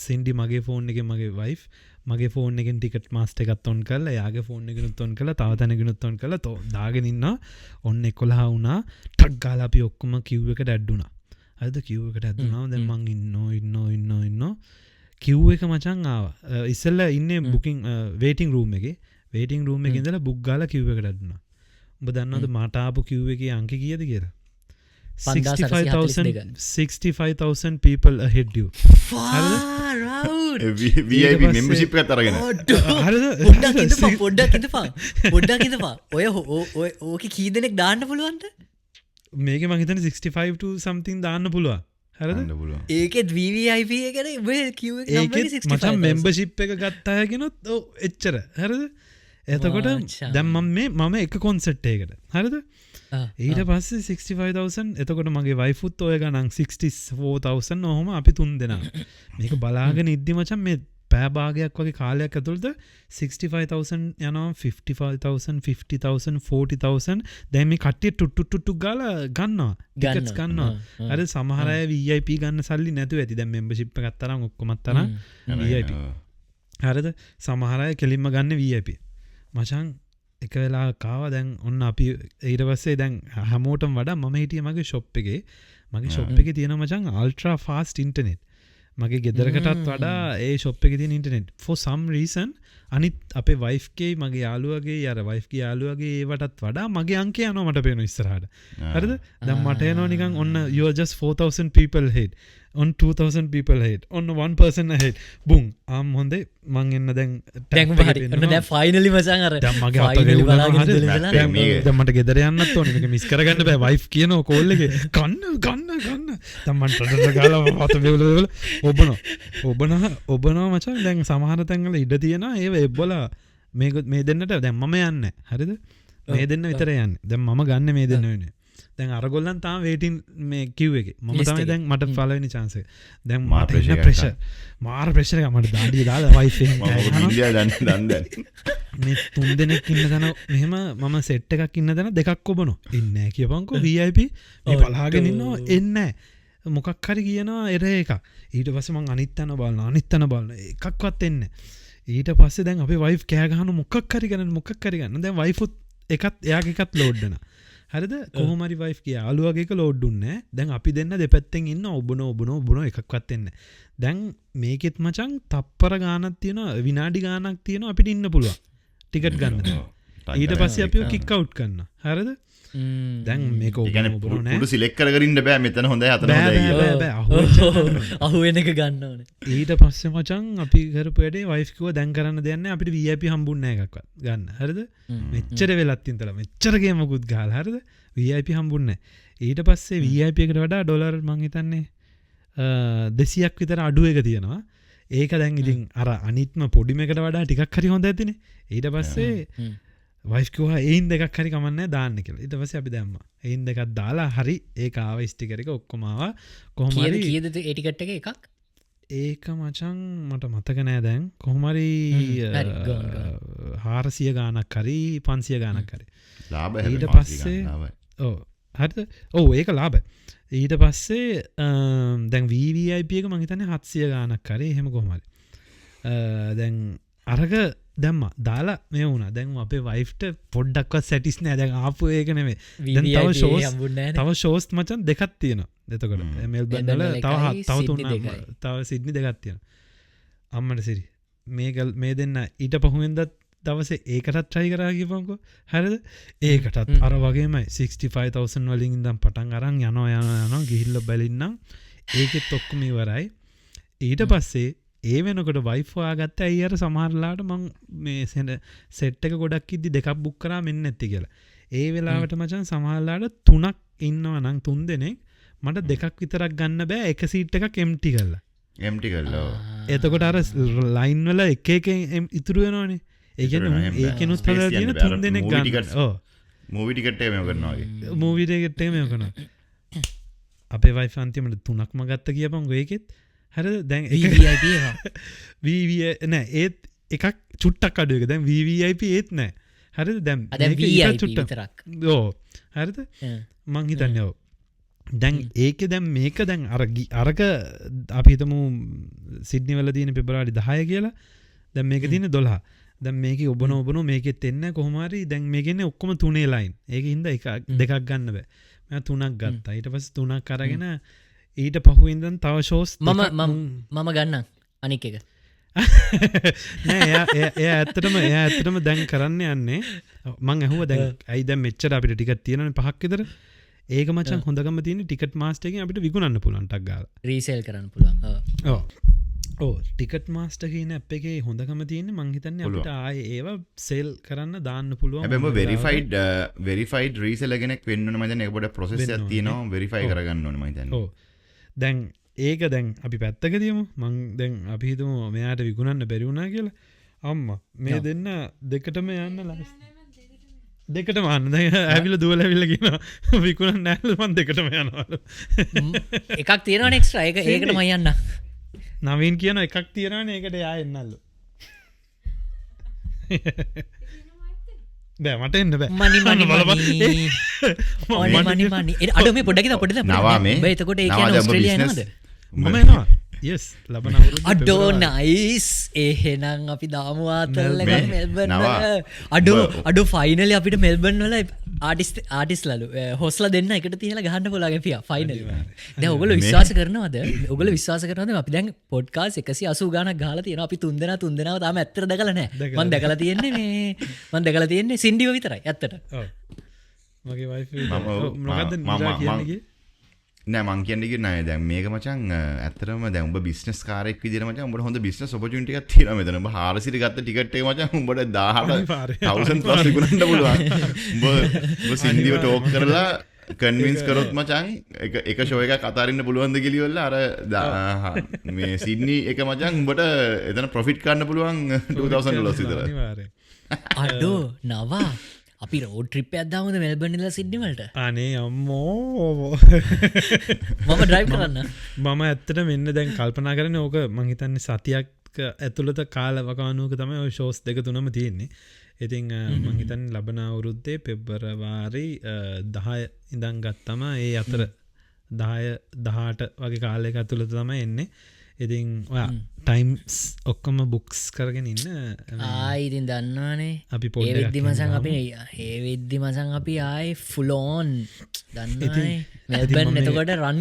සින්ඩි මගේ ෆෝන් එකේ මගේ වයිෆ් මගේ ෆෝන් එකෙන් ටිකට් මාස්ටර් එකත් ඔන් කරලා එයාගේ ෆෝන් එකෙනුත් ඔන් කරලා තව තැනකිනුත් ඔන් කරලා දාගෙන ඉන්නවා. ඔන්න 11 වුණා. ටක් ගාලා අපි ඔක්කොම කිව් එකට ඇඩ් වුණා. හරිද? කිව් එකට ඇඩ් වුණාම දැන් මං ඉන්නෝ කිව් එක මචං ආවා. ඉස්සෙල්ලා ඉන්නේ බුකින් වේටිං රූම් එකේ. වේටිං රූම් එකේ ඉඳලා බුක් ගාලා කිව් එකට ඇඩ් වුණා. උඹ දන්නවද මට ආපු කිව් එකේ අංක කීයද කියලා? 65,000 people ahead you. VIP membership එකත් අරගෙන. පොඩ්ඩක් ඉඳපන්. ඔය ඕකේ කී දෙනෙක් දාන්න පුළුවන්ද? මේකේ මං හිතන්නේ 65 to something දාන්න පුළුවන්. හරිද? ඒකෙත් VVIP එකනේ ඔය queue එක නම්බර් 65. මචං membership එක ගත්ත අය කෙනොත් ඔව් එච්චර. හරිද? එතකොට දැන් මම එක කොන්සර්ට් එකකට. හරිද? ඊට පස්සේ 65,000 එතකොට මගේ වයිෆුත් ඔය ගණන් 64,000 ඔහොම අපි තුන් දෙනා මේක බලාගෙන ඉද්දි මචං මේ පෑ භාගයක් වගේ කාලයක් ඇතුළත 65,000 යනවා 55,000 50,000 40,000 දැන් මේ කට්ටිය ටුට්ටු ගාලා ගන්නවා ටිකට්ස් ගන්නවා. අර සමහර අය VIP ගන්න සල්ලි නැතුව ඇති. දැන් membership එකක් තරම් ඔක්කොමත් තරම් VIP. හරිද? සමහර අය කෙලින්ම ගන්න VIP. මචං එක වෙලා කාව දැන් ඔන්න අපි ඊට පස්සේ දැන් හැමෝටම වඩා මම හිටිය මගේ ෂොප් එකේ මගේ ෂොප් එකේ තියෙන මචං අල්ට්‍රා ෆාස්ට් ඉන්ටර්නෙට් මගේ ගෙදරකටත් වඩා ඒ ෂොප් එකේ තියෙන ඉන්ටර්නෙට් for some reason අනිත් අපේ වයිෆ් ගේ මගේ යාළුවගේ අර වයිෆ් ගේ යාළුවගේ ඒවටත් වඩා මගේ අංකය යනවා මට පේනවා ඉස්සරහට හරිද දැන් මට එනවා නිකන් ඔන්න you are just 4000 people ahead on 2000 people ahead on 1 person ahead boom හොඳේ මං එන්න දැන් දැන් ෆයිනලි මචං අර දැන් මගේ අතේ බලාගෙන දැන් මට ගෙදර යන්නත් ඕනේ මේක මිස් කරගන්න බෑ වයිෆ් කියනවා කෝල් එකේ ගන්න දැන් මන් ටඩට ගාලා අත වේවල ඔබනවා මචං දැන් සමහර තැන්වල ඉඩ තියෙනවා ඒව එබ්බලා මේ දෙන්නට දැන් මම යන්නේ හරිද මේ දෙන්න විතර යන්නේ දැන් මම ගන්න මේ දෙන්න වෙන්නේ දැන් අරගොල්ලන් තාම වේටින් මේ කිව් එකේ මම තමයි දැන් මට පළවෙනි chance එක දැන් මට ඉන්න ප්‍රෙෂර් මාර ප්‍රෙෂර් එක මට දාඩිය දාලා වයිෆ් එකෙන් ඉන්දියා දන් මේ 3 දෙනෙක් ඉන්න තැන මෙහෙම මම සෙට් එකක් ඉන්න තැන දෙකක් ඔබනවා ඉන්නේ නැහැ කියපන්කෝ VIP මේ පලහගෙන ඉන්නවා එන්නේ නැහැ මොකක් හරි කියනවා එර එක ඊට පස්සේ මං අනිත් තැන බලන එකක්වත් එන්නේ ඊට පස්සේ දැන් අපේ වයිෆ් කෑ ගහන මොකක් හරි ගන්න දැන් වයිෆුත් එකත් එයාගේ එකත් ලෝඩ් වෙනවා හරිද කොහොම හරි වයිෆ් කිය යාළුවගේ එක ලෝඩ් දුන්නේ දැන් අපි දෙන්න දෙපැත්තෙන් ඉන්න ඔබන එකක්වත් එන්නේ දැන් මේකෙත් මචං තප්පර ගානක් තියෙනවා විනාඩි ගානක් තියෙනවා අපිට ඉන්න පුළුවන් ටිකට් ගන්න ඊට පස්සේ අපිව කික් අවුට් කරනවා හරිද දැන් මේක ඔබන නෑ පුඩු සිලෙක්ට් කරගෙන ඉන්න බෑ මෙතන හොඳයි අතන හොඳයි බෑ අහුවෙන එක ගන්න ඕනේ ඊට පස්සේ මචං අපි කරපු වැඩේ වයිෆ් කිව්වා දැන් කරන්න දෙයක් නෑ අපිට VIP හම්බුන්නේ නෑ එකක්වත් ගන්න හරිද මෙච්චර වෙලත් තින්තලා මෙච්චර ගේමකුත් ගහලා හරිද VIP හම්බුන්නේ නෑ ඊට පස්සේ VIP එකට වඩා ඩොලර් මං හිතන්නේ 200ක් විතර අඩු එක තියෙනවා ඒක දැන් ඉතින් අර අනිත්ම පොඩිම එකට වඩා ටිකක් හරි හොඳ ඇතිනේ ඊට පස්සේ වයිෆ් කිව්වා එයින් දෙකක් හරි කමන්නේ දාන්න කියලා. ඊට පස්සේ අපි දැම්මා. එයින් දෙකක් දාලා හරි ඒක ආව ස්ටිකර් එක ඔක්කොම ආවා. කොහොම හරි කීයද ඒ ටිකට් එක එකක්? ඒක මචං මට මතක නෑ දැන්. කොහොම හරි 400 ගාණක් හරි 500 ගාණක් හරි. ලාභ ඊට පස්සේ ඔව් හරිද? ඔව් ඒක ලාභ. ඊට පස්සේ දැන් VVIP එක මං හිතන්නේ 700 ගාණක් හරි එහෙම කොහොම හරි. දැන් අරක දැම්ම දාලා මේ වුණා දැන් අපේ වයිෆ්ට පොඩ්ඩක්වත් සැටිස් නෑ දැන් ආපු ඒක නෙමෙයි දැන් තව ෂෝස් මචන් දෙකක් තියෙනවා එතකොට මෙල්බන් වල තව තව සිඩ්නි දෙකක් තියෙනවා අම්මට සිරි මේ දෙන්න ඊට පහුවෙන්දත් දවසේ ඒකටත් try කරා කියපන්කෝ හරිද ඒකටත් අර වගේමයි 65000 වලින් ඉඳන් පටන් අරන් යනවා ගිහිල්ලා බැලින්නම් ඒකෙත් ඔක්කොම ඉවරයි ඊට පස්සේ ඒ වෙනකොට වයිෆ් හොයාගත්ත ඇයි අර සමහරලාට මං මේ සෙට් එක ගොඩක් ඉද්දි දෙකක් බුක් කරා මෙන්න නැති කියලා. ඒ වෙලාවට මචං සමහරලාට 3ක් ඉන්නවා නම් 3 දෙනෙක් මට දෙකක් විතරක් ගන්න බෑ එක සීට් එකක් empty කරලා. empty කරලා. එතකොට අර ලයින් වල එක ඉතුරු වෙනවනේ. ඒ කියන්නේ ඒකෙනුත් හදලා තියෙන 3 දෙනෙක් ගන්න. ඔව්. මූවි ටිකට් එක මේව කරනවා වගේ. මූවි ටිකට් එක මේව කරනවා. අපේ වයිෆ් අන්තිමට 3ක්ම ගත්ත කියපන්කෝ ඒකෙත්. හරිද දැන් VVIP නෑ ඒත් එකක් චුට්ටක් අඩු එක දැන් VVIP ඒත් නෑ හරිද දැන් VIP විතරක් ඕ හරිද මං හිතන්නේ ඔව් දැන් ඒකේ දැන් මේක දැන් අරක අපි හිතමු සිඩ්නි වල තියෙන පෙබරවාරි 10 කියලා දැන් මේක තියෙන 12 දැන් මේකේ ඔබන මේකෙත් එන්නේ කොහොම හරි දැන් මේකෙන්නේ ඔක්කොම තුනේ ලයින් ඒකින්ද දෙකක් ගන්න බෑ මම තුනක් ගත්තා ඊට පස්සේ තුනක් අරගෙන ඊට පහුවෙන්දන් තව ෂෝස් මම ගන්න අනික් එක නෑ එයා ඇත්තටම දැන් කරන්න යන්නේ මං ඇහුවා දැන් ඇයි දැන් මෙච්චර අපිට ටිකට් තියෙනවනේ 5ක් විතර ඒක මචං හොඳකම තියෙන ටිකට් මාස්ටර් එකෙන් අපිට විකුණන්න පුළුවන් ටක් ගාලා රීසේල් කරන්න පුළුවන් ඔව් ටිකට් මාස්ටර් කියන ඇප් එකේ හොඳකම තියෙන්නේ මං හිතන්නේ අපිට ආයේ ඒව සේල් කරන්න දාන්න පුළුවන් හැබැයි වෙරිෆයිඩ් රීසෙලර් කෙනෙක් වෙන්න ඕනේ මම හිතන්නේ ඒක පොඩ ප්‍රොසෙස් එකක් තියෙනවා වෙරිෆයි කරගන්න ඕනේ මම හිතන්නේ ඔව් දැන් ඒක දැන් අපි පැත්තක තියමු මං දැන් අපි හිතමු මෙයාට විකුණන්න බැරි වුණා කියලා අම්මා මේ දෙන්න දෙකටම යන්න ලෑස්ති දෙකටම යන්න දැන් ඇවිල්ලා දුවලා ඇවිල්ලා කියනවා විකුණන්න නැල්ල මං දෙකටම යනවලු එකක් තියෙනවනේ එක්ස්ට්‍රා ඒකට මම යන්න නවීන් කියන එකක් තියෙනවනේ ඒකට යා එන්නල්ලු බෑ මට එන්න බෑ මනි අඩ මේ පොඩ්ඩක් පොඩ්ඩක් නවා මේ එතකොට ඒ කියන්නේ ඕස්ට්‍රේලියාව නේද මම එනවා yes ලබන අවුරුද්ද අඩෝ පෙබරවාරි. නයිස් එහෙනම් අපි දාමවාතල්ල මේ මෙල්බන් නවා. අඩු ෆයිනල අපිට මෙල්බන් වල ආටිස් ලලු හොස්ල දෙන්න එකට තියල ගහන්න පොලාගේ පිය ෆයිනල ද ඔගල විශ්වාස කරනවද ඔගල විශවාස කරනද අපි දැන් පොඩ්කාස් 180 ගානක් ගහලා තියෙනවා අපි තුන්දෙනාව තාම ඇත්තට දැකලා නැහැ මම දැකලා තියෙන්නේ මේ මම දැකලා තියෙන්නේ සින්ඩිව විතරයි ඇත්තට ඔව් මගේ වයිෆ් මම මොකද්ද නිරා කියන්නේ නෑ මං කියන්නේ නෑ දැන් මේක මචං ඇත්තටම දැන් උඹ බිස්නස් කාරයෙක් විදිහට මචං උඹට හොඳ බිස්නස් ඔපචුනිටි එකක් තියෙනවා මෙතන උඹ 400 ගත්ත ටිකට් එක මචං උඹට 18000 plus විකුණන්න පුළුවන් උඹ සින්දිව ටෝක් කරලා කන්වින්ස් කරොත් මචං එක ෂෝ එකක් අතාරින්න පුළුවන්ද කියලා අර මේ සිඩ්නි එක මචං උඹට එතන ප්‍රොෆිට් ගන්න පුළුවන් $2000 විතර අඩෝ නවා අපි රෝඩ් ට්‍රිප් එකක් දාමුද මෙල්බර්න් ඉඳලා සිඩ්නි වලට අනේ අම්මෝ මම ඩ්‍රයිව් කරන්න මම ඇත්තට මෙන්න දැන් කල්පනා කරන්නේ ඕක මං හිතන්නේ සතියක් ඇතුළත කාල වකවානුවක තමයි ඔය ෂෝස් දෙක තුනම තියෙන්නේ. ඉතින් මං හිතන්නේ ලබන අවුරුද්දේ පෙබරවාරි 10 ඉඳන් ගත්තම ඒ අතර 10 18 වගේ කාලයක ඇතුළත තමයි එන්නේ. ඉතින් ඔයා ටයිම්ස් ඔක්කොම බුක්ස් කරගෙන ඉන්න ඉතින් දන්නවානේ අපි ඒ විද්දි මසන් අපි ඒ විද්දි මසන් අපි ආයි ෆුලෝන් දන්නවානේ මෙල්බන් එතකොට රන්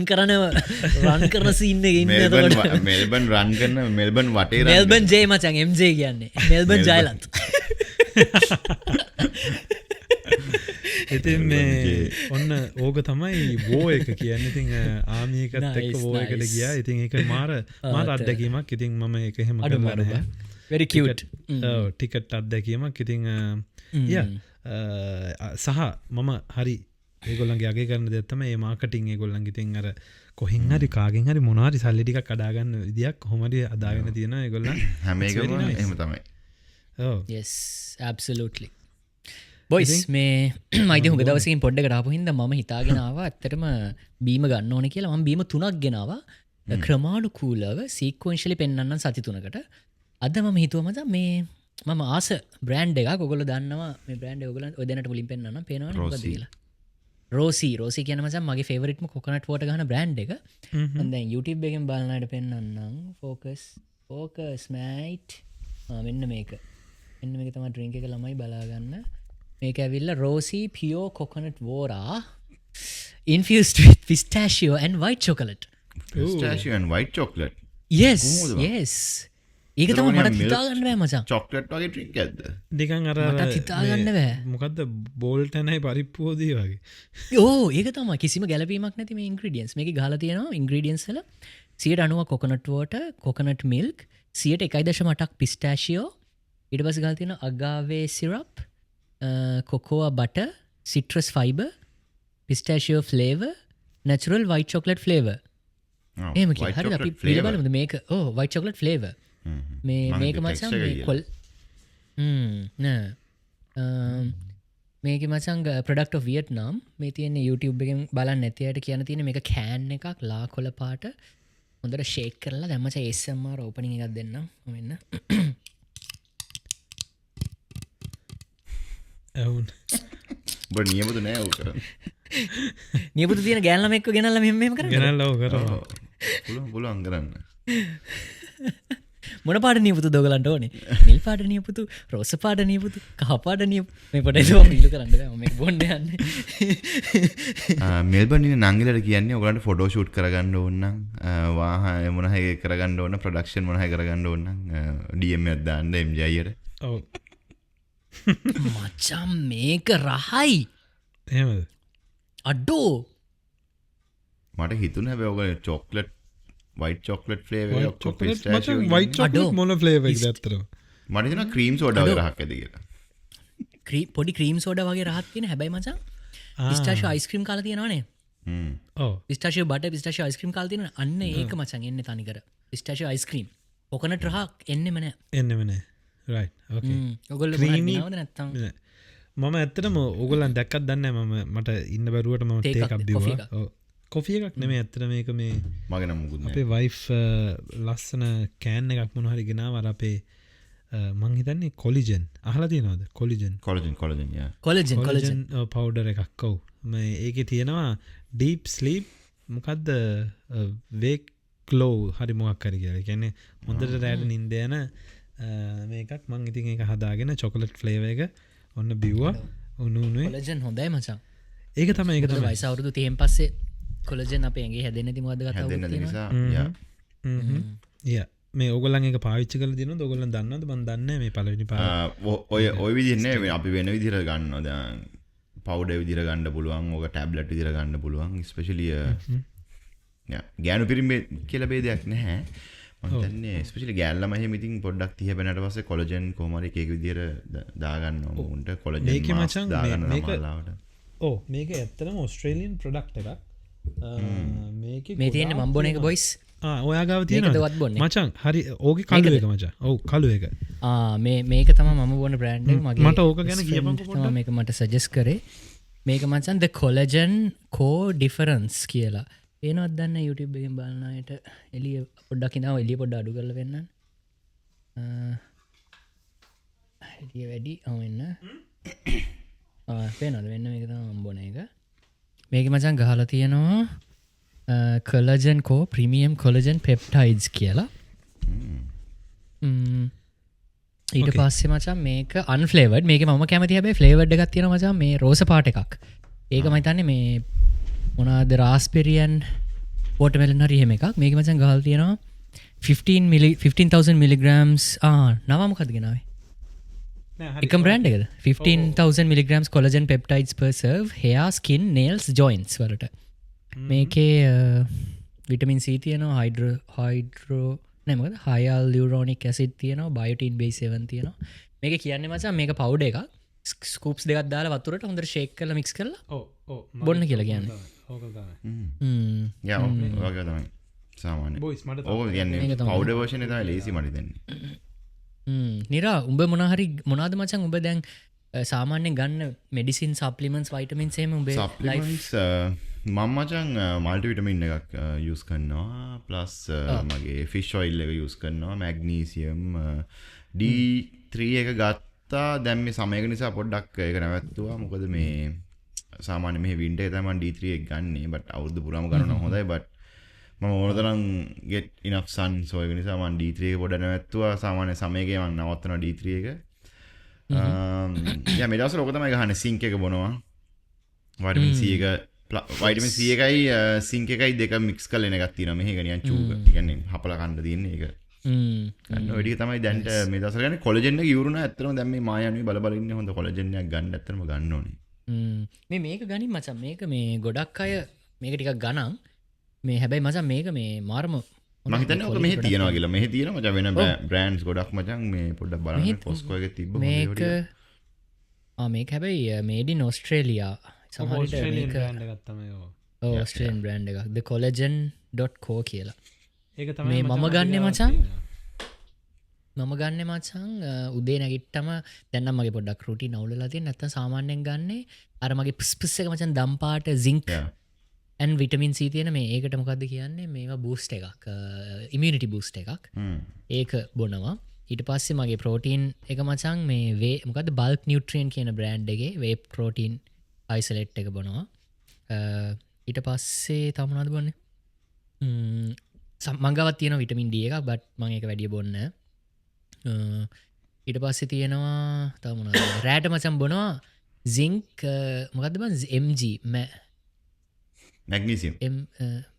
කරන සීන් එකේ ඉන්න එතකොට මෙල්බන් රන් කරන මෙල්බන් වටේ මෙල්බන් ජේ මචං MJ කියන්නේ මෙල්බන් ජයලන්ත් ඉතින් මේ ඔන්න ඕක තමයි වෝ එක කියන්න ඉතින් ආමියකත් එක්ක වෝ එකට ගියා. ඉතින් ඒක මාර අත්දැකීමක්. ඉතින් මම ඒක එහෙම කරලා නැහැ. very cute ටිකට් අත්දැකීමක්. ඉතින් සහ මම හරි ඒගොල්ලන්ගේ අගය කරන දෙයක් තමයි මේ මාකටිං ඒගොල්ලන්ගේ ඉතින් අර කොහෙන් හරි කාගෙන් හරි මොනවා හරි සල්ලි ටිකක් අදා ගන්න විදියක් කොහොම හරි අදාගෙන තියෙනවා ඒගොල්ලන් හැම එකම එහෙම තමයි. ඔව් yes absolutely බොයිස් මේ මයිද හුඟ දවසකින් පොඩ්ඩකට ආපු හින්දා මම හිතාගෙන ආවා ඇත්තටම බීම ගන්න ඕනේ කියලා. මම බීම 3ක් ගෙනාවා ක්‍රමානුකූලව සීක්වෙන්ෂලි පෙන්වන්නම් සති 3කට. අද මම හිතුවා මචං මේ මම ආස බ්‍රෑන්ඩ් එකක් ඔයගොල්ලෝ දන්නවා මේ බ්‍රෑන්ඩ් එක ඔයගොල්ලෝ ඔය දෙන්නට මුලින් පෙන්වන්නම් පේනවනේ මොකද කියලා. රෝසි කියන මචං මගේ ෆේවරිට්ම කොකනට් වෝටර් ගහන බ්‍රෑන්ඩ් එක. මම දැන් YouTube එකෙන් බලන අයට පෙන්වන්නම්. focus mate. මෙන්න මේක තමයි ඩ්‍රින්ක් එක ළමයි බලා ගන්න. මේක ඇවිල්ලා රෝසි පියෝ coconut වෝරා infused with pistachio and white chocolate. Pistachio and white chocolate. Yes. ඒක තමයි මට හිතා ගන්න බෑ මචං. චොක්ලට් වගේ ඩ්‍රින්ක් එකක්ද? නිකන් අර මට හිතා ගන්න බෑ. මොකද්ද බෝල්ටනයි පරිප්පුවෝදී වගේ. ඒක තමයි කිසිම ගැලපීමක් නැති මේ ඉන්ග්‍රීඩියන්ට්ස්. මේකේ ගහලා තියෙනවා ඉන්ග්‍රීඩියන්ට්ස් වල 90% කොකනට් වෝටර්, කොකනට් මිල්ක්, 1.8ක් පිස්ටෑෂියෝ, ඊට පස්සේ ගහලා තියෙනවා අගාවේ syrup, cocoa butter, citrus fiber, pistachio flavor, natural white chocolate flavor. එහෙම කියලා. හරිද අපි පිළ බලමුද මේක? white chocolate flavor. මේක මචං මේ කොල් මේක මචං product of Vietnam. මේ තියෙන්නේ YouTube එකෙන් බලන්න නැති අයට කියන්න තියෙන්නේ මේක can එකක් ලා කොළ පාට. හොඳට shake කරලා දැන් මචං ASMR opening එකක් දෙන්නම්. මෙන්න. බ නියමුතු නෑ ඕක නියපුතු තියෙන ගෑන් ළමෙක්ව ගෙනල්ලා මෙහෙම කරන්නේ ගෙනල්ලා ඔව් කරනවා පුළුවන් කරන්න මොන පාට නියපුතු දොගලන්ට ඕනේ නිල් පාට නියපුතු රෝස පාට නියපුතු කහ පාට නියපුතු මේ පොඩ ඒක මීලු කරන්න බෑ මම මේක බොන්න යන්නේ මෙල්බර්න් ඉන්න නංගිලට කියන්නේ ඔයගලන්ට ෆොටෝ ෂූට් කරගන්න ඕන නම් වාහන මොන හරි කරගන්න ඕන ප්‍රොඩක්ෂන් මොන හරි කරගන්න ඕන නම් DM එකක් දාන්න MJ අයියට ඔව් මචම් මේක රහයි එහෙමද අඩෝ මට හිතුනේ හැබැයි ඔයගොල්ලෝ චොක්ලට් වයිට් චොක්ලට් ෆ්ලේවර් එක මචං වයිට් චොක්ලට් මොන ෆ්ලේවර් එකද ඇත්තටම මට හිතෙනවා ක්‍රීම් සෝඩා වගේ රහක් ඇති කියලා පොඩි ක්‍රීම් සෝඩා වගේ රහක් තියෙන හැබැයි මචං පිස්ටාෂියෝ අයිස්ක්‍රීම් කාලා තියෙනවනේ ඔව් පිස්ටාෂියෝ බටර් පිස්ටාෂියෝ අයිස්ක්‍රීම් කාලා තියෙනවනේ අන්න ඒක මචං එන්නේ තනිකර පිස්ටාෂියෝ අයිස්ක්‍රීම් කොකනට් රහක් එන්නෙම නෑ එන්නෙම නෑ රයිට් ඕකේ ඔයගොල්ලෝ Creamy. මොනවද නැත්තම් මම ඇත්තටම ඕගොල්ලන් දැක්කත් දන්නේ නැහැ මම මට ඉන්න බැරුවට මම ටේ එකක් බිව්වා ඔව් කොෆි එකක් නෙමෙයි ඇත්තට මේක මේ මගේ නම් මුකුත් නෑ අපේ වයිෆ් ලස්සන කෑන් එකක් මොන හරි ගෙනාව අර අපේ මං හිතන්නේ කොලිජන් අහලා තියෙනවද කොලිජන් කොලජන් කොලජන් පවුඩර් එකක් ඔව් මේ ඒකේ තියෙනවා ඩීප් ස්ලීප් මොකද්ද ග්ලෝ හරි මොකක් හරි කියලා. කියන්නේ හොඳට රැට නින්ද යන මේකක් මං ඉතින් ඒක හදාගෙන චොකලට් ෆ්ලේවර් එක ඔන්න බිව්වා. උණුනේ. කොලජන් හොඳයි මචං. ඒක තමයි ඒක තමයි. වයස අවුරුදු 30න් පස්සේ කොලජන් අපේ ඇඟේ හැදෙන්නේ නැති මොකද්ද කතාව නිසා මේ ඕගොල්ලන් එක පාවිච්චි කරලා දිනනවද? ඕගොල්ලන් දන්නවද? මම දන්නේ නැහැ මේ පළවෙනි පාර. ඔය විදිහට නේ අපි වෙන විදිහට ගන්නවා. දැන් පවුඩර් විදිහට ගන්න පුළුවන්. ඕක ටැබ්ලට් විදිහට ගන්න පුළුවන්. ස්පෙෂලි ගෑනු පිරිමි කියලා ભેදයක් නැහැ. මම දන්නේ ස්පෙෂලි ගෑල්ලම එහෙම ඉතින් පොඩ්ඩක් 30 වෙනට පස්සේ කොලජන් කොහොම හරි එක විදිහට දාගන්නවා. උන්ට කොලජන් මාස් දාගන්න සමහරවට. ඔව් මේක ඇත්තටම ඕස්ට්‍රේලියන් ප්‍රොඩක්ට් එකක්. මේකේ මේ තියෙන්නේ මම බොන එක බොයිස්. ඔයා ගාව තියෙනවා මචං. හරි ඕකේ කළු එක මචං. ඔව් කළු එක. මේක තමයි මම බොන බ්‍රෑන්ඩ් එක. මගේ මට ඕක ගැන කියපන්කො පොඩ්ඩක්. මේක මට සජෙස්ට් කරේ. මේක මචං the collagen core difference කියලා. ඒනවත් දන්න YouTube එකෙන් බලන අයට එළිය පොඩ්ඩක් ඉඳන් එළිය පොඩ්ඩක් අඩු කරලා වෙන්නන්න. එළිය වැඩි වෙන්න. පේනවද වෙන්න මේක තමයි මම බොන එක. මේක මචං ගහලා තියෙනවා collagen core premium collagen peptides කියලා. ඊට පස්සේ මචං මේක unflavored. මේක මම කැමති හැබැයි flavored එකක් තියෙනවා මචං මේ රෝස පාට එකක්. ඒක මම හිතන්නේ මේ මොනවාද රාස්බෙරියන් වෝටර්මෙලන් හරි එහෙම එකක්. මේක මචං ගහලා තියෙනවා 15000 milligrams නම මොකක්ද ගෙනාවේ? එකම බ්‍රෑන්ඩ් එකද? 15000 milligrams collagen peptides per serve hair skin nails joints වලට. මේකේ විටමින් C තියෙනවා හයිඩ්‍රෝ නෑ මොකද hyaluronic acid තියෙනවා biotin B7 තියෙනවා. මේක කියන්නේ මචං මේක පවුඩර් එකක්. ස්කූප්ස් දෙකක් දාලා වතුරට හොඳට ෂේක් කරලා මික්ස් කරලා බොන්න කියලා කියන්නේ. ඕක තමයි. යා ඔයගොල්ලෝ තමයි සාමාන්‍ය. බොයිස් මට ඕක කියන්නේ පවුඩර් version එක තමයි ලේසි මට දෙන්නේ. නිරා උඹ මොනහරි මොනාද මචං උඹ දැන් සාමාන්‍යයෙන් ගන්න මෙඩිසින් සප්ලිමන්ට්ස් වයිටමින්ස් එහෙම උඹේ සප්ලිමන්ට්ස් මම මචං මල්ටි විටමින් එකක් යූස් කරනවා ප්ලස් මගේ ෆිෂ් ඔයිල් එක යූස් කරනවා මැග්නීසියම් D3 එක ගත්තා දැන් මේ සමයක නිසා පොඩ්ඩක් ඒක නැවැත්තුවා මොකද මේ සාමාන්‍ය මේ වින්ටර් එකේ තමයි D3 එක ගන්නෙ බට් අවුරුදු පුරාම ගන්නවා හොඳයි බට් මම ඕනතරම් get enough sun so ඒක නිසා මම D3 එක පොඩ්ඩක් නැවැත්තුවා සාමාන්‍ය සමයකේ මම නවත්තනවා D3 එක මේ දවස්වල ඕක තමයි ගහන්නේ සිංක් එක බොනවා වයිටමින් C එක වයිටමින් C එකයි සිංක් එකයි දෙක මික්ස් කරලා එන එකක් තියෙනවා මේක නිකන් චූක කියන්නේ හපලා කන්න තියෙන්නේ ඒක ගන්න ඔය ටික තමයි දැන්ට මේ දවස්වල ගන්නේ කොලජන් එක ඉවරුණා ඇත්තටම දැන් මේ මායානුයි බල ඉන්නේ හොඳ කොලජන් එකක් ගන්න ඇත්තටම ගන්න ඕනේ මේක ගනින් මචං මේක මේ ගොඩක් අය මේක ටිකක් ගණන් මේ හැබැයි මචං මේක මේ මාරම මම හිතන්නේ ඔක මෙහෙ තියෙනවා කියලා මෙහෙ තියෙනවා මචං වෙන බ්‍රෑන්ඩ්ස් ගොඩක් මචං මේ පොඩ්ඩක් බලන්න පොස්කෝ එකේ තිබ්බ මේක මේක හැබැයි මේඩ් ඉන් ඕස්ට්‍රේලියා සමහරවිට මේක බ්‍රෑන්ඩ් එකක් තමයි ඔය. ඕස්ට්‍රේලියන් බ්‍රෑන්ඩ් එකක් the collagen.co කියලා. ඒක තමයි මේ මම ගන්නෙ මචං උදේ නැගිට්ටම දැන් නම් මගේ පොඩ්ඩක් රුටීන් අවුලලා තියෙන නැත්නම් සාමාන්‍යයෙන් ගන්නෙ අර මගේ පිස් එක මචං දම් පාට zinc and vitamin C තියෙන මේ ඒකට මොකද්ද කියන්නේ මේවා බූස්ට් එකක් immunity boost එකක් ඒක බොනවා ඊට පස්සේ මගේ ප්‍රෝටීන් එක මචං මේ මොකද්ද bulk nutrient කියන බ්‍රෑන්ඩ් එකේ whey protein isolate එක බොනවා ඊට පස්සේ තව මොනවද බොන්නේ මං ගාවත් තියෙනවා විටමින් D එකක් බට් මම ඒක වැඩි බොන්නේ ඊට පස්සේ තියෙනවා තව මොනවද රෑට මචං බොනවා zinc මොකද්ද බං mg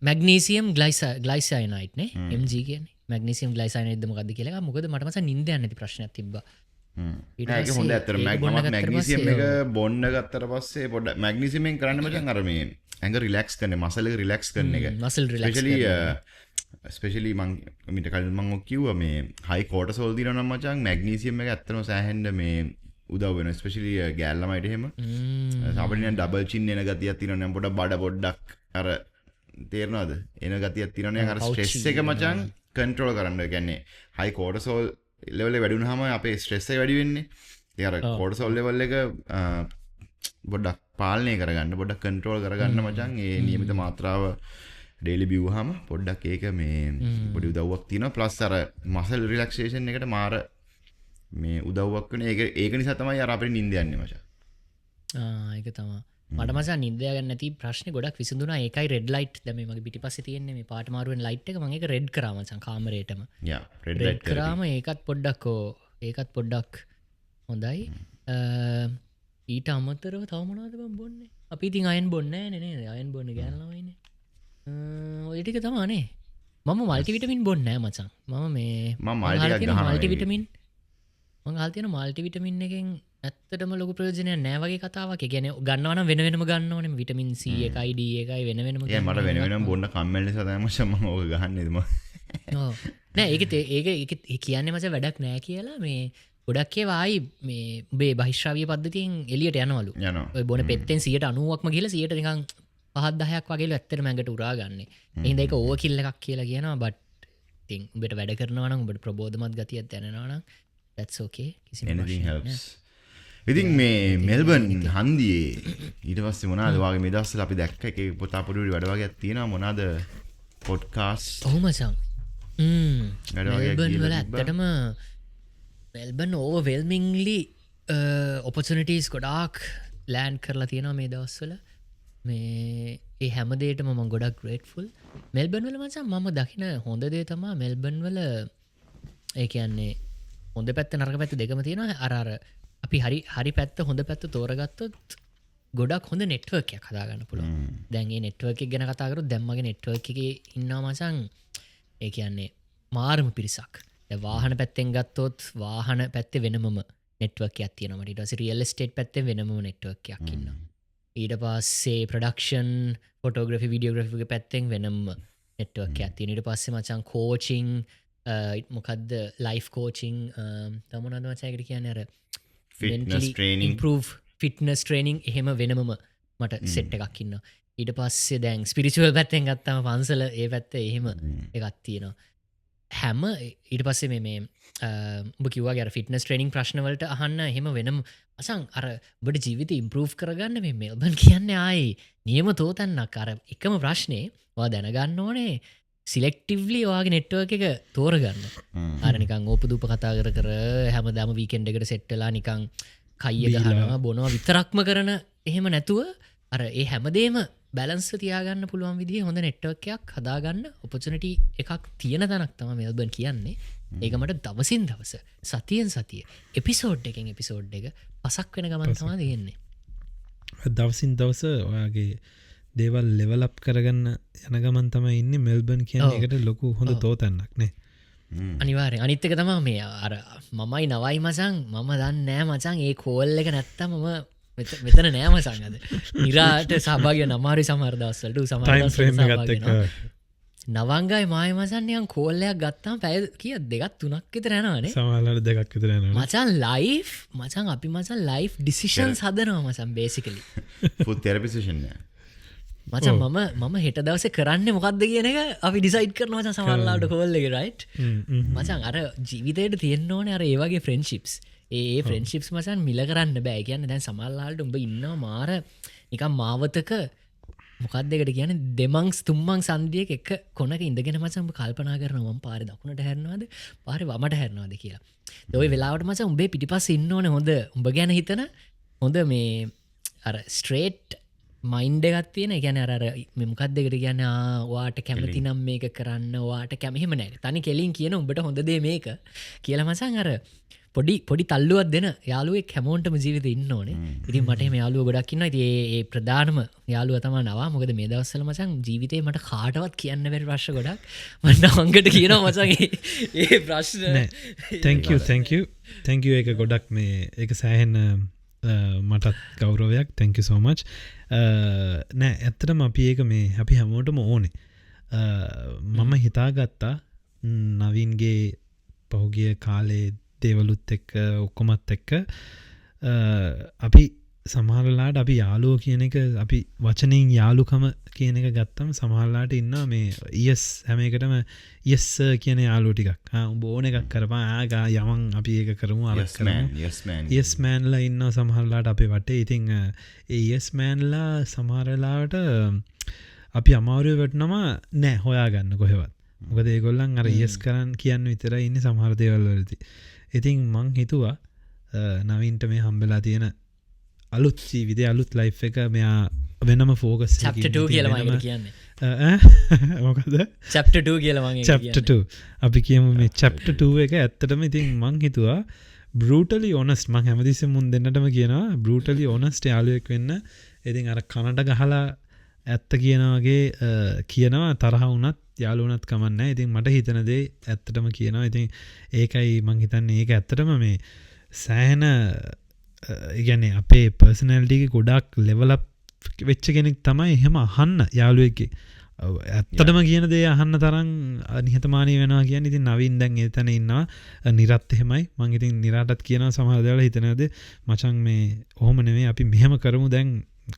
මැග්නීසියම් ග්ලයිසයිනයිට් නේ MG කියන්නේ මැග්නීසියම් ග්ලයිසයිනයිට්ද මොකද්ද කියලා එකක් මොකද මට මචං නිින්ද යන්නේ නැති ප්‍රශ්නයක් තිබ්බා ඒක හොඳ ඇත්තට මැග්නීසියම් එක බොන්න ගත්තට පස්සේ පොඩ්ඩක් මැග්නීසියම්ෙන් කරන්න මචං අර මේ ඇඟ රිලැක්ස් කරන මසල් එක රිලැක්ස් කරන එක මසල් රිලැක්ස් ස්පෙෂලි මං මිට කලින් මං ඔක් කිව්වා මේ හයි කෝර්ටිසෝල් දිනනවා නම් මචං මැග්නීසියම් එක ඇත්තටම සෑහෙන්න මේ උදව් වෙනවා ස්පෙෂලි ගෑල්ලමයිට එහෙම සාමාන්‍යයෙන් ඩබල් චින් එන ගතියක් තියෙනවා නම් පොඩක් බඩ පොඩ්ඩක් අර තේරෙනවද එන ගතියක් තියෙනවා නේ අර ස්ට්‍රෙස් එක මචං කන්ට්‍රෝල් කරන්න. ඒ කියන්නේ හයි කෝර්ටිසෝල් ලෙවල් එක වැඩි වුණාම අපේ ස්ට්‍රෙස් එක වැඩි වෙන්නේ. ඒ අර කෝර්ටිසෝල් ලෙවල් එක පොඩ්ඩක් පාලනය කරගන්න පොඩ්ඩක් කන්ට්‍රෝල් කරගන්න මචං ඒ නියමිත මාත්‍රාව ඩේලි බිව්වහම පොඩ්ඩක් ඒක මේ පොඩි උදව්වක් තියෙනවා. ප්ලස් අර මසල් රිලැක්සේෂන් එකට මාර මේ උදව්වක් වෙන ඒක නිසා තමයි අර අපේ නිින්ද යන්නේ මචං. ඒක තමයි. මට මසා නිදයගන්න නැති ප්‍රශ්න ගොඩක් විසඳුනා ඒකයි රෙඩ් ලයිට් දැම මගේ පිටිපස්ස තියෙන්නේ මේ පාටමාරුවෙන් ලයිට් එක මගේ රෙඩ් කරාමචන් කාමරේටම රෙඩ් කරාම ඒකත් පොඩ්ඩක් හොඳයි ඊට අමතරව තවමනාද බොන්නේ අපි ඉතින් අයන් බොන්න නේ අයන් බොන්න ගැනලවයින ඔයටික තමානේ මම මල්ටිවිටමින් බොන්නෑ මචන් මම මේ මල්ටිවිටමින් මංහල්තියන මල්ටිවිටමින් එකෙන් ඇත්තටම ලොක ප්‍රයෝජනය නෑවගේ කතාවක් ගැන ගන්නවන වෙනම ගන්නවන විටමින් සිය එකයිඩ එකයි වෙනම මට වෙන බොන්න කම්මල්ල සතමශම ඕක ගන්නදම නෑ ඒක කියන්න මච වැඩක් නෑ කියලා මේ ගොඩක්ේ වායි මේ බේ බහිශ්‍රාවිය පද්ධතියෙන් එලියට යනවලු බොන පෙත්තෙන් 90%ක්ම කියල 5-10ක් වගේ ඇත්තර මැඟට උරාගන්නේ එහිද එක ඕ කිල්ල එකක් කියලා කියනවා බට් තින් උබට වැඩ කරනවන උබට ප්‍රබෝධමත් ගතියක් දැනනවන that's ඉතින් මේ මෙල්බන් හන්දියේ ඊට පස්සේ මොනාද වගේ මේ දවස්වල අපි දැක්ක එක පොතා පොඩි වැඩ වගේක් තියෙනවා මොනාද පොඩ්කාස්ට් ඔහොමසම් මෙල්බන් වල ඇත්තටම මෙල්බන් ඕවර්වෙල්මින්ග්ලි ඔපචුනිටීස් ගොඩාක් ලෑන්ඩ් කරලා තියෙනවා මේ දවස්වල මේ ඒ හැමදේටම මම ගොඩක් ග්‍රේට්ෆුල් මෙල්බන් වල මචං මම දකින හොඳ දේ තමා මෙල්බන් වල ඒ කියන්නේ හොඳ පැත්ත නරක පැත්ත දෙකම තියෙනවා අර අපි හරි පැත්ත හොඳ පැත්ත තෝරගත්තොත් ගොඩක් හොඳ නෙට්වර්කයක් හදාගන්න පුළුවන් දැන් ඒ නෙට්වර්ක් එක ගැන කතා කරොත් දැන් මගේ නෙට්වර්ක් එකේ ඉන්නවා මචං ඒ කියන්නේ මාරම පිරිසක් දැන් වාහන පැත්තෙන් ගත්තොත් වාහන පැත්තේ වෙනමම නෙට්වර්ක් එකක් තියෙනවා ඊට පස්සේ රියල් එස්ටේට් පැත්තෙන් වෙනමම නෙට්වර්ක් එකක් ඉන්නවා ඊට පස්සේ ප්‍රොඩක්ෂන් ෆොටෝග්‍රැෆි වීඩියෝග්‍රැෆි වගේ පැත්තෙන් වෙනම නෙට්වර්ක් එකක් තියෙනවා ඊට පස්සේ මචං කෝචින් මොකක්ද ලයිෆ් කෝචින් තමනද මචයකට කියන්න අර ෆිට්නස් ට්‍රේනිං එහෙම වෙනමම මට සෙට් එකක් ඉන්න ඊට පස්සේ දැන් ස්පිරිචුවල් පැත්තෙන් ගත්තම පන්සල ඒ පැත්ත එහෙම එකත් තියෙනවා හැම ඊට පස්සේ මේ උඹ කිව්වාගේ ෆිට්නස් ට්‍රේනිං ප්‍රශ්නවලට අහන්න එහෙම වෙනම අසං අර ඔබට ජීවිත ඉම්ප්‍රූව් කරගන්න මේ මෙල්බන් කියන්නේ ආයි නියම තෝතන්නක් අර එකම ප්‍රශ්නේ ඔයා දැනගන්න ඕනේ සිලෙක්ටිව්ලි ඔයාගේ නෙට්වර්ක් එක තෝරගන්න අර නිකන් ඕපදූප කතා කර හැමදාම වීකෙන්ඩ් එකට සෙට්ටලා නිකන් කයිය ගහනවා බොනවා විතරක්ම කරන එහෙම නැතුව අර ඒ හැමදේම බැලන්ස් තියාගන්න පුළුවන් විදිහේ හොඳ නෙට්වර්ක් එකක් හදාගන්න ඔපචුනිටි එකක් තියෙන තැනක් තමයි මෙල්බන් කියන්නේ ඒක මට දවසින් දවස සතියෙන් සතිය එපිසෝඩ් එකෙන් එපිසෝඩ් එක පසක් වෙන ගමන් තමයි තියෙන්නේ දවසින් දවස ඔයාගේ දේවල් ලෙවලප් කරගන්න යන ගමන් තමයි ඉන්න මෙල්බන් කියන එකට ලොකු හොඳ තෝතන්නක් නේ අනිවාරය අනිත්තක තමා මේ අර මමයි නවයි මසං මම දන්න නෑ මචන් ඒ කෝල් එක නැත්තා මම මෙතන නෑම සංගද නිරාට සභාගය නමාරි සමර්දස්සලට නවංගයි මාය මසන්නයන් කෝල්ලයක් ගත්තාම පැය කිය දෙගත් තුනක් එත රැනවානේ සමහලට දෙකක් විතරන මචන් ලයි් මචන් අපි මචන් ලයි් ඩිසිෂන් සදනවා මසන් බේසිකලි පුත් තෙරපිසිෂන්ය මචන් මම හෙට දවස කරන්න මොකක්ද කියන එක අපි ඩිසයිට් කරන මචන් සමල්ලාට කෝල්ල එක රයිට් මචන් අර ජීවිතයට තියෙන්න්න ඕන අර ඒවාගේ ෆ්‍රෙන්ඩ්ශිප්ස් ඒ ෆ්‍රෙන්ඩ්ශිප්ස් මචන් මිල කරන්න බෑ කියන්න දැන් සමල්ලාට උඹ ඉන්න මාර නිකම් මාවතක මොකක්දකට කියන දෙමංස් තුම්මං සන්දියක එක කොනක ඉඳගෙන මචම්බ කල්පනා කරනවම් පාර දකුණට හැරනවාද පාර වමට හැරනවාද කියලා දොයි වෙලාවට මච උඹේ පිටිපස් ඉන්න ඕන හොඳ උඹ ගැන හිතන හොඳ මේ අර ස්ට්‍රේට් මයින්ඩ ගත්තියන ගැන අර මෙමකක් දෙකට ගැන වාට කැමති නම් මේක කරන්න වාට කැමහෙම නෑ තනි කෙලින් කියන උඹට හොඳදේ මේක කියල මසන් අර පොඩි තල්ලුවත් දෙන යාලුවෙක් හැමෝන්ටම ජීවිත ඉන්න ඕනේ ඉතින් මට මේ යාලුව ගොඩක්කින්න ඒ ප්‍රධානම යාලුව තම නවා මොකද මේ දවස්සල මචන් ජීවිතේ මට කාටවත් කියන්න වැරි ප්‍රශ් ගොඩක් මන්න අංගට කියනවා මචගේ ඒ ප්‍රශ්න තැංක එක ගොඩක් මේ එක සෑහෙන්න මටත් ගෞරවයක් තැංක සෝමච් නෑ ඇත්තටම අපි ඒක මේ අපි හැමෝටම ඕනේ මම හිතාගත්තා නවින්ගේ පහුගිය කාලේ දේවලුත් එක්ක ඔක්කොමත් එක්ක අපි සමහරලාට අපි යාලුව කියන එක අපි වචනයෙන් යාලුකම කියන එක ගත්තම සමහරලාට ඉන්න මේ ඉයස් හැම එකටම ඉයස් කියන යාලු ටිකක් උඹ ඕන එකක් කරපා ආගා යමන් අපි ඒක කරමු ඉයස් මෑන්ලා ඉන්න සමහරලාට අපේ වටේ ඉතිං ඉයස් මෑන්ලා සමහරලාට අපි අමාරුව වැටනම නෑ හොයාගන්න කොහෙවත් මොකද ඒගොල්ලන් අර ඉයස් කරන්න කියන්න විතර ඉන්න සමහරදේවල් වලති ඉතින් මං හිතුවා නවින්ට මේ හම්බෙලා තියෙන අලුත් ජීවිතය අලුත් ලයිෆ් එක මෙයා වෙනම ෆෝකස් chapter 2 කියලා මම කියන්නේ මොකද chapter 2 කියලා මම chapter 2 අපි කියමු මේ chapter 2 එක ඇත්තටම ඉතින් මං හිතුවා brutally honest මං හැමතිස්සෙම මුන් දෙන්නටම කියනවා brutally honest යාළුවෙක් වෙන්න ඉතින් අර කනට ගහලා ඇත්ත කියනවාගේ කියනවා තරහ වුණත් යාළු වුණත් කමක් නැහැ ඉතින් මට හිතන දේ ඇත්තටම කියනවා ඉතින් ඒකයි මං හිතන්නේ ඒක ඇත්තටම මේ සෑහෙන ඉගැන්නේ අපේ පර්සනැලිටි එක ගොඩක් ලෙවල් අප් වෙච්ච කෙනෙක් තමයි එහෙම අහන්න යාළුවෙක්ගේ ඇත්තටම කියන දේ අහන්න තරම් නිහතමානී වෙනවා කියන්නේ ඉතින් නවීන් දැන් එතන ඉන්නවා නිරත් එහෙමයි මං ඉතින් නිරාටත් කියනවා සමහර දේවල් හිතනවාද මචං මේ ඔහොම නෙමෙයි අපි මෙහෙම කරමු දැන්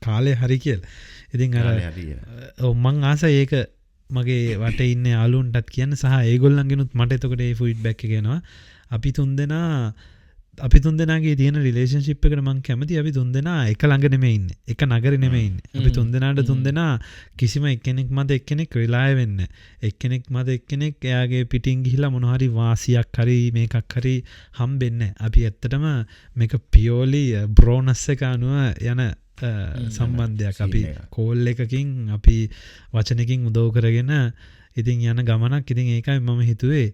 කාලේ හරි කියලා ඉතින් අර ඔව් මං ආස ඒක මගේ වටේ ඉන්න යාළුවන්ටත් කියන්න සහ ඒගොල්ලන්ගෙනුත් මට එතකොට ඒ ෆීඩ්බැක් එක එනවා අපි තුන්දෙනාගේ තියෙන රිලේෂන්ෂිප් එකට මං කැමති අපි තුන්දෙනා එක ළඟ නෙමෙයි ඉන්නේ එක නගරේ නෙමෙයි ඉන්නේ අපි තුන්දෙනාට තුන්දෙනා කිසිම එක්කෙනෙක් මත එක්කෙනෙක් රිලයි වෙන්න එක්කෙනෙක් මත එක්කෙනෙක් එයාගේ පිටින් ගිහිලා මොන හරි වාසියක් හරි මේකක් හරි හම්බෙන්නේ අපි ඇත්තටම මේක පියෝලි බ්‍රෝනස් එක අනුව යන සම්බන්ධයක් අපි කෝල් එකකින් අපි වචනකින් උදව් කරගෙන ඉතින් යන ගමනක් ඉතින් ඒකයි මම හිතුවේ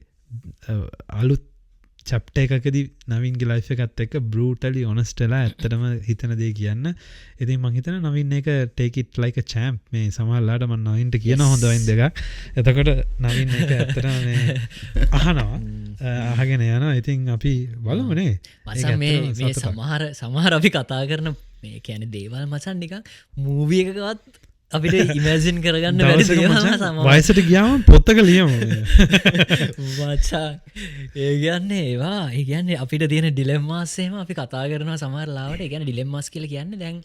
අලුත් චැප්ටර් එකකදී නවීන්ගේ ලයිෆ් එකත් එක්ක බ්‍රූටලි ඔනස්ට් වෙලා ඇත්තටම හිතන දේ කියන්න. ඉතින් මම හිතනවා නවීන් එක take it like a champ මේ සමහරලාට මම නවීන්ට කියන හොඳ වයින් දෙකක්. එතකොට නවීන් එක ඇත්තටම මේ අහනවා අහගෙන යනවා. ඉතින් අපි බලමු නේ. මචං මේ සමහර අපි කතා කරන මේ කියන්නේ දේවල් මචං නිකන් මූවි එකකවත් අපිට ඉමැජින් කරගන්න බැරි දේවල් සමහර වයසට ගියාම පොතක ලියමු මචං ඒ කියන්නේ අපිට තියෙන ඩිලෙම්මාස් එහෙම අපි කතා කරනවා සමහර ලාවට ඒ කියන්නේ ඩිලෙම්මාස් කියලා කියන්නේ දැන්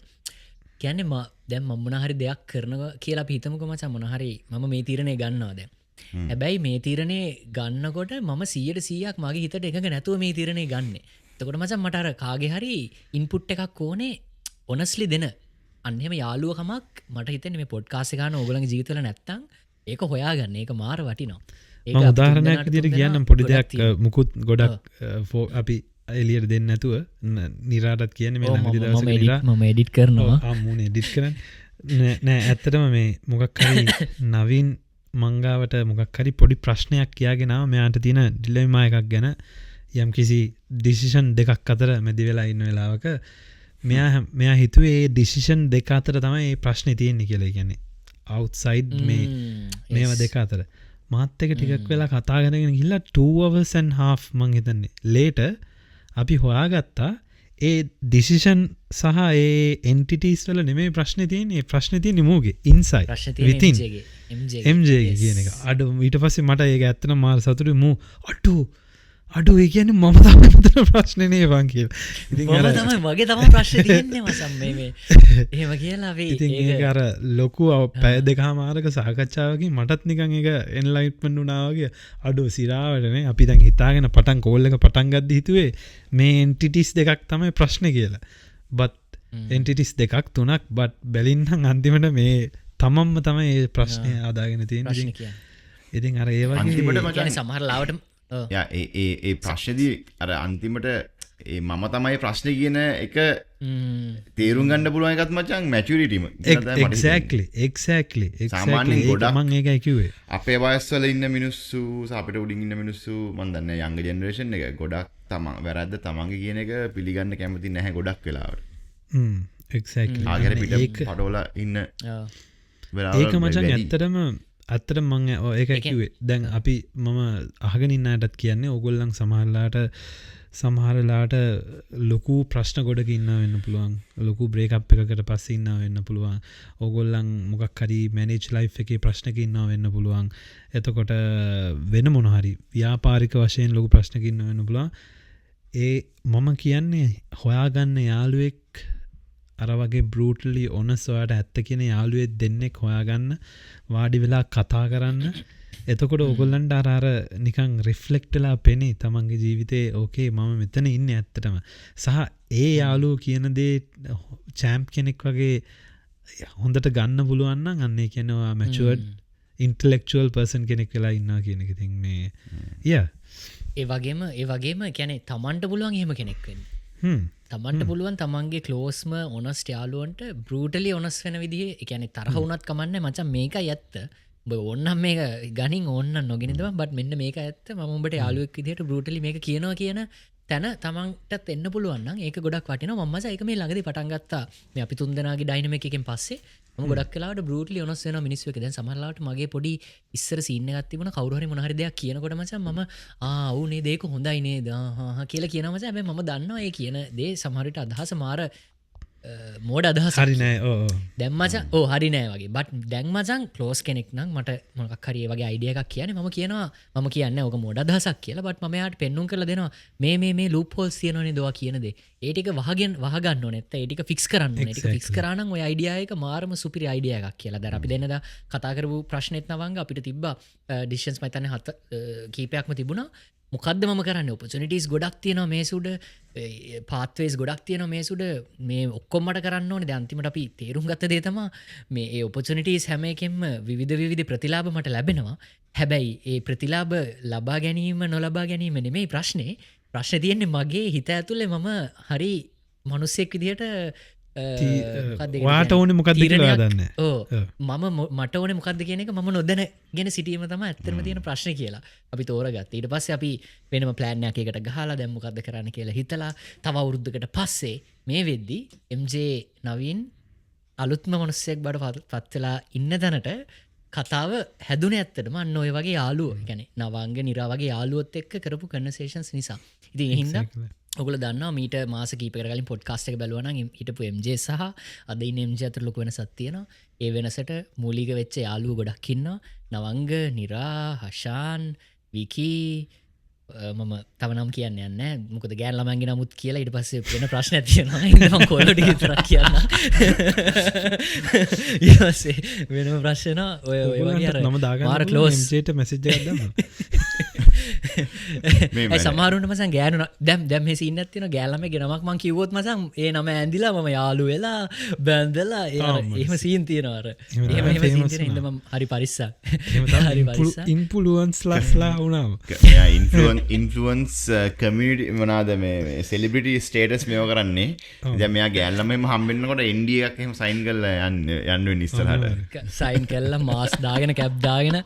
දැන් මම මොන හරි දෙයක් කරනවා කියලා අපි හිතමුකෝ මචං මොන හරි මම මේ තීරණය ගන්නවා දැන් හැබැයි මේ තීරණේ ගන්නකොට මම 100% මගේ හිතට එකඟ නැතුව මේ තීරණේ ගන්නෙ එතකොට මචං මට අර කාගේ හරි ඉන්පුට් එකක් ඕනේ honestly දෙන අන්න එහෙම යාළුවකමක් මට හිතෙන්නේ මේ පොඩ්කාස්ට් එක ගන්න ඕගොල්ලන්ගේ ජීවිතවල නැත්තම් ඒක හොයාගන්න ඒක මාර වටිනවා ඒක මම උදාහරණයක් විදිහට කියන්නම් පොඩි දෙයක් මුකුත් ගොඩක් අපි එළියට දෙන්න නැතුව නිරාටත් කියන්නේ මේ ළඟදී දවසක නිරා මම එඩිට් කරනවා මූණ එඩිට් කරන්නේ නෑ ඇත්තටම මේ මොකක් හරි නවීන් මංගාවට මොකක් හරි පොඩි ප්‍රශ්නයක් කියාගෙන ආව මෙයාට තියෙන ඩිලෙමා එකක් ගැන යම් කිසි ඩිසිෂන් දෙකක් අතර මැදි වෙලා ඉන්න වෙලාවක මෙයා හිතුවේ ඒ ඩිසිෂන් දෙක අතර තමයි මේ ප්‍රශ්නේ තියෙන්නේ කියලා. ඒ කියන්නේ outside මේවා දෙක අතර මාත් එක ටිකක් වෙලා කතා කරගෙන ගිහිල්ලා 2 hours and half මං හිතන්නේ later අපි හොයාගත්තා ඒ ඩිසිෂන් සහ ඒ එන්ටිටිස් වල නෙමෙයි ප්‍රශ්නේ තියෙන්නේ. ඒ ප්‍රශ්නේ තියෙන්නේ මූගේ inside within MJ කියන එක. ඊට පස්සේ මට ඒක ඇත්තටම මාර සතුටුයි මූ අඩු ඒ කියන්නේ මම තමයි මතන ප්‍රශ්නේ නේ වන් කියලා. ඉතින් අර තමයි මගේ තමයි ප්‍රශ්නේ තියෙන්නේ මසම් මේ එහෙම කියලා අපි ඉතින් ඒක අර ලොකු පැය දෙකමාරක සාකච්ඡාවකින් මටත් නිකන් ඒක එන්ලයිට්මන්ට් වුණා වගේ අඩු සිරාවට නේ අපි දැන් හිතාගෙන කෝල් එක පටන් ගද්දි හිතුවේ මේ එන්ටිටිස් දෙකක් තමයි ප්‍රශ්නේ කියලා. බත් එන්ටිටිස් දෙකක් තුනක් බත් බැලින්නම් අන්තිමට මේ තමන්ම තමයි මේ ප්‍රශ්නේ ආදාගෙන තියෙන්නේ. ඉතින් අර ඒ වගේ කියන්නේ සමහර ලාවට ඒ ප්‍රශ්නදී අර අන්තිමට මම තමයි ප්‍රශ්න කියන එක තේරුම් ගන්න පුළුවන් එකත් මචං මැචුරිටිම exactly සාමාන්‍යයෙන් ගොඩක් මම ඒකයි කිව්වේ අපේ වයස්වල ඉන්න මිනිස්සු අපිට උඩින් ඉන්න මිනිස්සු මම දන්නේ යංග ජෙනරේෂන් එක ගොඩක් තමන් වැරද්ද තමන්ගේ කියන එක පිළිගන්න කැමති නැහැ ගොඩක් වෙලාවට exactly ආගර පිට පඩවල ඉන්න ඒක මචං ඇත්තට මං ඒක කිව්වේ දැන් අපි මම අහගෙන ඉන්න අයටත් කියන්නේ ඕගොල්ලන් සමහරලාට ලොකු ප්‍රශ්න ගොඩක ඉන්න වෙන්න පුළුවන් ලොකු බ්‍රේක්අප් එකකට පස්සේ ඉන්න වෙන්න පුළුවන් ඕගොල්ලන් මොකක් හරි මැනේජ් ලයිෆ් එකේ ප්‍රශ්නක ඉන්න වෙන්න පුළුවන් එතකොට වෙන මොන හරි ව්‍යාපාරික වශයෙන් ලොකු ප්‍රශ්නක ඉන්න වෙන්න පුළුවන් ඒ මම කියන්නේ හොයාගන්න යාළුවෙක් අර වගේ බ්‍රූටලි ඔනස් ඔයාට ඇත්ත කියන යාළුවෙක් දෙන්නෙක් හොයාගන්න වාඩි වෙලා කතා කරන්න එතකොට ඔයගොල්ලන්ට අර නිකන් රිෆ්ලෙක්ට් වෙලා පෙනේ තමන්ගේ ජීවිතේ ඕකේ මම මෙතන ඉන්නේ ඇත්තටම සහ ඒ යාළුවෝ කියන දේ චැම්ප් කෙනෙක් වගේ හොඳට ගන්න පුළුවන් නම් අන්න ඒ කියන්නේ ඔයා මැචුවර්ඩ් ඉන්ටෙලෙක්චුවල් පර්සන් කෙනෙක් වෙලා ඉන්නවා කියන එක ඉතින් මේ ඒ වගේම කියන්නේ තමන්ට පුළුවන් එහෙම කෙනෙක් වෙන්න තමන්ට පුළුවන් තමන්ගේ කලෝස්ම ඔනස්ට යාලුවන්ට බෘටලි ඔනස් වෙන විදිහ එකැනෙ තරහ වනත් කමන්න මචන් මේක ඇත්ත ඔන්නම් මේක ගනින් ඔන්න නොගෙනදව බට මෙන්න මේක ඇත්ත මඹට යාලුවක් විදිහට බෘටලි මේක කියනවා කියන තැන තමන්ට එන්න පුළුවන් ඒක ගොඩක් වටින මස එක මේ ළඟදි පටන්ගත්තා මේ අපි තුන්දෙනගේ ඩයිනම එකෙන් පස්සේ ගොඩක් කලාට බෘටලි ඔනස් වෙන මිනිස්වක දැන් සමහරලාට මගේ පොඩි ඉස්සර සීන්න ගත්තිබන කවරුහරි මොහරි දෙයක් කියනකොට මච ම ආවනේ දේක හොඳයි නේද කියලා කියනමච ඇබ ම දන්නවා ඒ කියන දේ සමහරිට අදහස මාර මෝඩ අදහස් හරිනෑ දැම්මච ඕ හරි නෑ වගේ බට දැන්මචන් කලෝස් කෙනෙක් නම් මට මොකක් හරිය වගේ අයිඩිය එකක් කියන ම කියනවා මම කියන්න ඕක මෝඩ අදහසක් කියලා බට මමයාට පෙන්නුම් කළ දෙනවා මේ ලූප් හෝල් සියනනේ දවා කියනද ඒටික වහගෙන් වහගන්න නැත ඒටික ෆික්ස් කරන්න ටික ෆික්ස් කරන්න ඔය අයිඩියයක මාරම සුපිරි අයිඩිය එකක් කියලා දර අපි දෙන්නද කතාකරපු ප්‍රශ්නෙත් නවංග අපිට තිබ්බ ඩිෂන්ස් මතන්න හත කීපයක්ම තිබුණා මොකක්ද මම කරන්න ඔපචනිටස් ගොඩක් තියනවා මේ සුඩ පාත්වේස් ගොඩක් තියන මේ සුඩ මේ ඔක්කොම්මට කරන්න ඕන දන්තිමට අපි තේරුම් ගත්ත දේතම මේ ඒ ඔපචනිටස් හැම එකෙන්ම විධ ප්‍රතිලාබ මට ලැබෙනවා හැබැයි ඒ ප්‍රතිලාබ ලබා ගැනීම නොලබා ගැනීම නෙමේ ප්‍රශ්නය ප්‍රශ්න තියෙන්නේ මගේ හිත ඇතුළේ මම හරි මනුස්සෙක් විදිහට වාට ඕන මොකක්ද කියලා දන්න මම මට ඕන මොකක්ද කියන එක ම නොදැන ගෙන සිටීම තම ඇත්තරම තියෙන ප්‍රශ්න කියලා අපි තෝරගත් ඊට පස්ස අපි වෙනම ප්ලෑන්්යකකට ගහලා දැම්මොකක්ද කරන්න කියලා හිතලා තව අවුරුද්ධකට පස්සේ මේ වෙද්දි එම්ජේ නවීන් අලුත්ම මොනස්සෙක් බඩ පත්වෙලා ඉන්න තැනට කතාව හැදුන ඇත්තටම අන්න ඔය වගේ යාලුව ගැන නවංග නිරාවගේ යාලුවොත් එක්ක කරපු කන්නසේෂන්ස් නිසා ඉති එහින්ද ඔගල දන්න මීට මාස කීපකරලින් පොඩ්කාස්ට එක බලවන හිටපු එම්ජ සහ අද එම්ජ අතර ලොක වෙන සත්තියන ඒ වෙනසට මූලික වෙච්ච යාලුව ගොඩක්කින්න නවංග නිරා හෂාන් විකී මම තවනම් කියන්න යන්න මොකද ගෑන් ළමන්ගේ නමුත් කියලා ඉට පස්සේ වෙන ප්‍රශ්න ඇතියෙනවා කොලට තරක් කියන්න ඒසේ වෙන ප්‍රශ්න ඔය නම දාග ලෝස්ට මැසිජ සමාරුට මසන් ගෑනු දැම් සින්න තින ගෑල්ලම ගෙනමක් මං කිවොත් මසන් ඒ නම ඇන්දිලා මම යාලු වෙලා බැන්දලා එහම සීන් තියෙනවාර ඉදම හරි පරිස්සා ඉන්පුලුවන්ස් ලස්ලා වුණාම ඉන්ෆලුවන්ස් කමියටි මනාද මේ සෙලිබිටි ස්ටේටස් මෙෝ කරන්නේ දැ මෙයා ගෑල්ලම හම්බෙන්න්නකොට ඉන්ඩියක් එම සයින් කල්ල යන්න නිස්සරහට සයින් කල්ල මාස් දාගෙන කැබ්දාගෙන